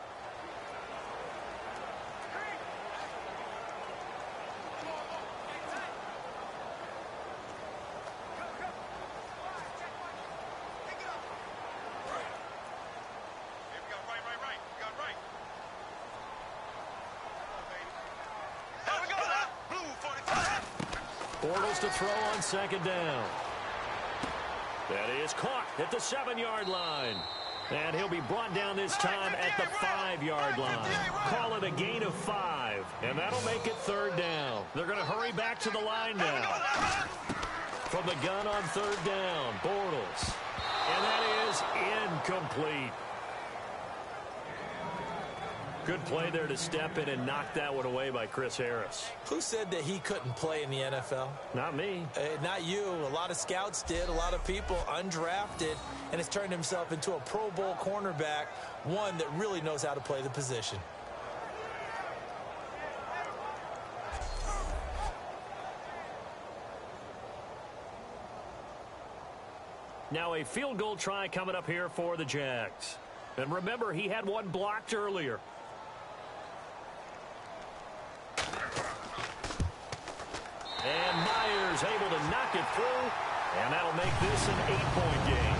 Bortles to throw on second down. That is caught at the 7-yard line. And he'll be brought down this time at the 5-yard line. Call it a gain of 5. And that'll make it third down. They're going to hurry back to the line now. From the gun on third down, Bortles. And that is incomplete. Good play there to step in and knock that one away by Chris Harris. Who said that he couldn't play in the NFL? Not me. Not you. A lot of scouts did. A lot of people undrafted. And has turned himself into a Pro Bowl cornerback, one that really knows how to play the position. Now a field goal try coming up here for the Jags. And remember, he had one blocked earlier. And Myers able to knock it through, and that'll make this an 8-point game.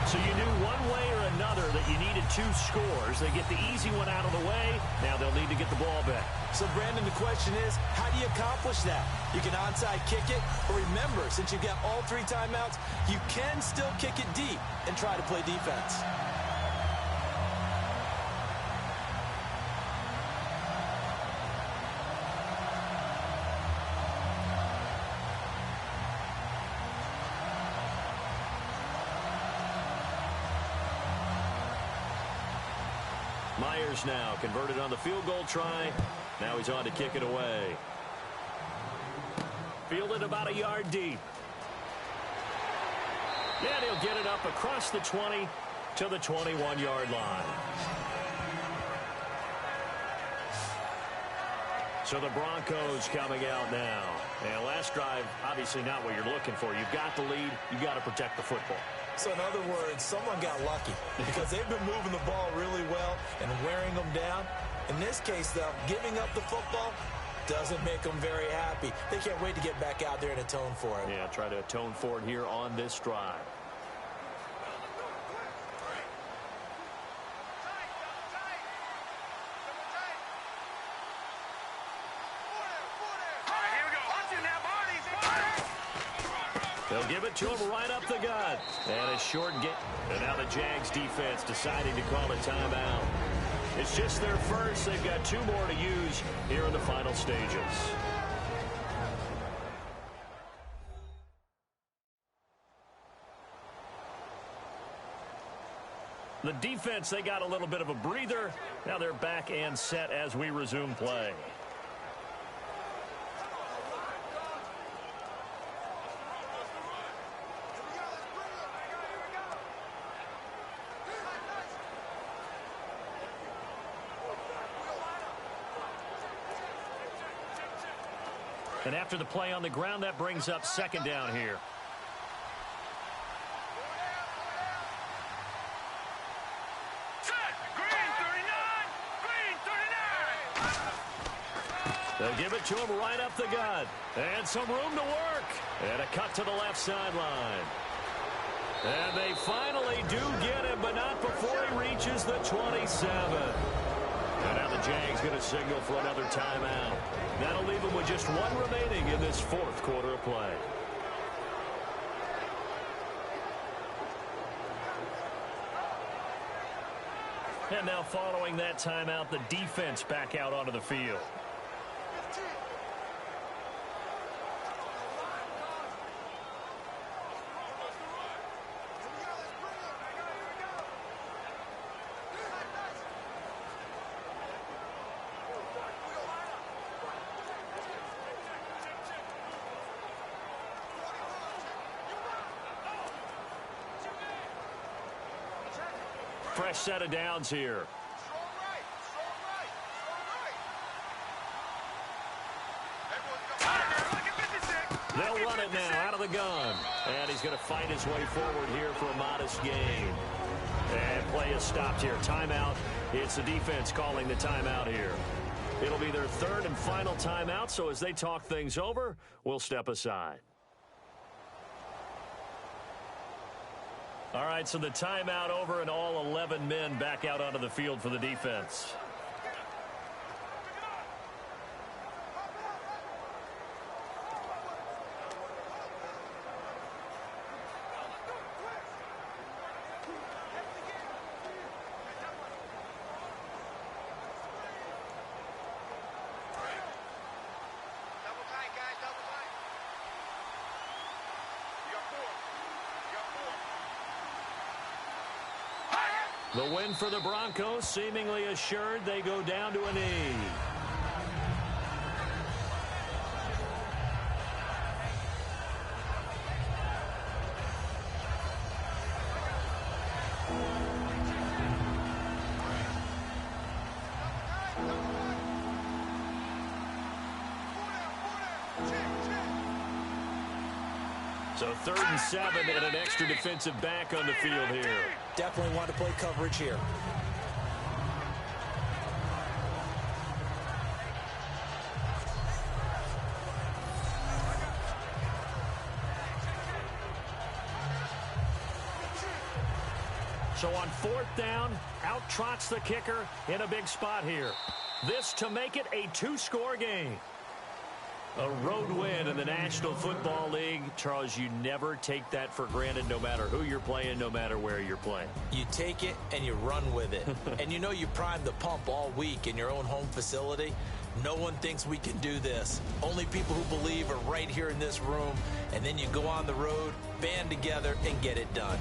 So you knew one way or another that you needed 2 scores. They get the easy one out of the way. Now they'll need to get the ball back. So, Brandon, the question is, how do you accomplish that? You can onside kick it, but remember, since you've got all 3 timeouts, you can still kick it deep and try to play defense. Myers now converted on the field goal try. Now he's on to kick it away. Fielded about a yard deep. And he'll get it up across the 20 to the 21-yard line. So the Broncos coming out now. And last drive, obviously not what you're looking for. You've got the lead. You've got to protect the football. So in other words, someone got lucky because they've been moving the ball really well and wearing them down. In this case, though, giving up the football doesn't make them very happy. They can't wait to get back out there and atone for it. Yeah, try to atone for it here on this drive. They'll give it to him right up the gut. And a short game. And now the Jags defense deciding to call a timeout. It's just their first. They've got 2 more to use here in the final stages. The defense, they got a little bit of a breather. Now they're back and set as we resume play. And after the play on the ground, that brings up second down here. They'll give it to him right up the gut. And some room to work. And a cut to the left sideline. And they finally do get him, but not before he reaches the 27. And now the Jags going to signal for another timeout. That'll leave them with just 1 remaining in this 4th quarter of play. And now following that timeout, the defense back out onto the field. Fresh set of downs here. They'll run it now out of the gun. And he's going to fight his way forward here for a modest gain. And play is stopped here. Timeout. It's the defense calling the timeout here. It'll be their 3rd and final timeout, so as they talk things over, we'll step aside. All right, so the timeout over and all 11 men back out onto the field for the defense. The win for the Broncos seemingly assured. They go down to a knee. So 3rd and 7 and an extra defensive back on the field here. Definitely want to play coverage here. So on 4th down, out trots the kicker in a big spot here. This to make it a 2-score game. A road win in the National Football League. Charles, you never take that for granted, no matter who you're playing, no matter where you're playing. You take it and you run with it. And you know you primed the pump all week in your own home facility. No one thinks we can do this. Only people who believe are right here in this room. And then you go on the road, band together, and get it done.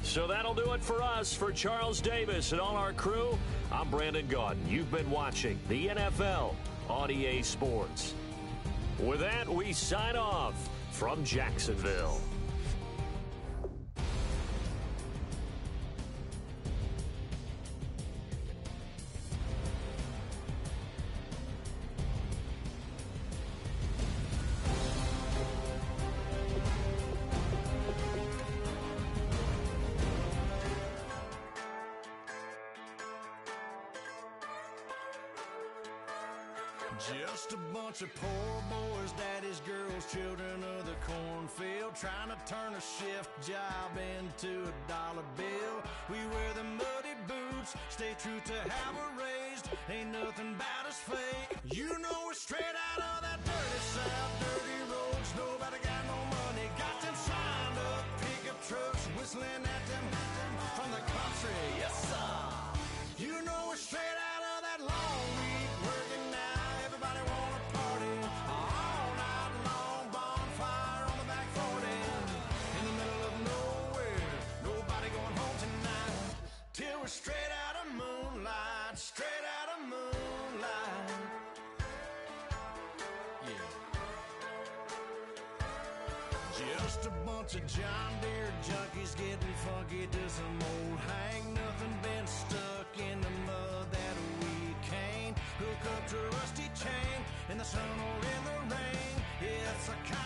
So that'll do it for us. For Charles Davis and all our crew, I'm Brandon Gaudin. You've been watching the NFL on EA Sports. With that, we sign off from Jacksonville. Just a bunch of poor boys, daddies, girls, children of the cornfield, trying to turn a shift job into a dollar bill. We wear the muddy boots, stay true to how we're raised. Ain't nothing about us fake. You know we're straight out of that dirty south, dirty roads. Nobody got no money, got them signed up pickup trucks, whistling at them from the country. Yes, sir. You know we're straight out of that long week working now. Everybody wanna party all night long, bonfire on the back 40 in the middle of nowhere. Nobody going home tonight till we're straight out of moonlight, straight out of moonlight. Yeah. Just a bunch of John Deere junkies getting funky to some old hang. Nothing been stuck in the mud that we can't hook up to a rusty chain in the sun or in the rain. It's a kind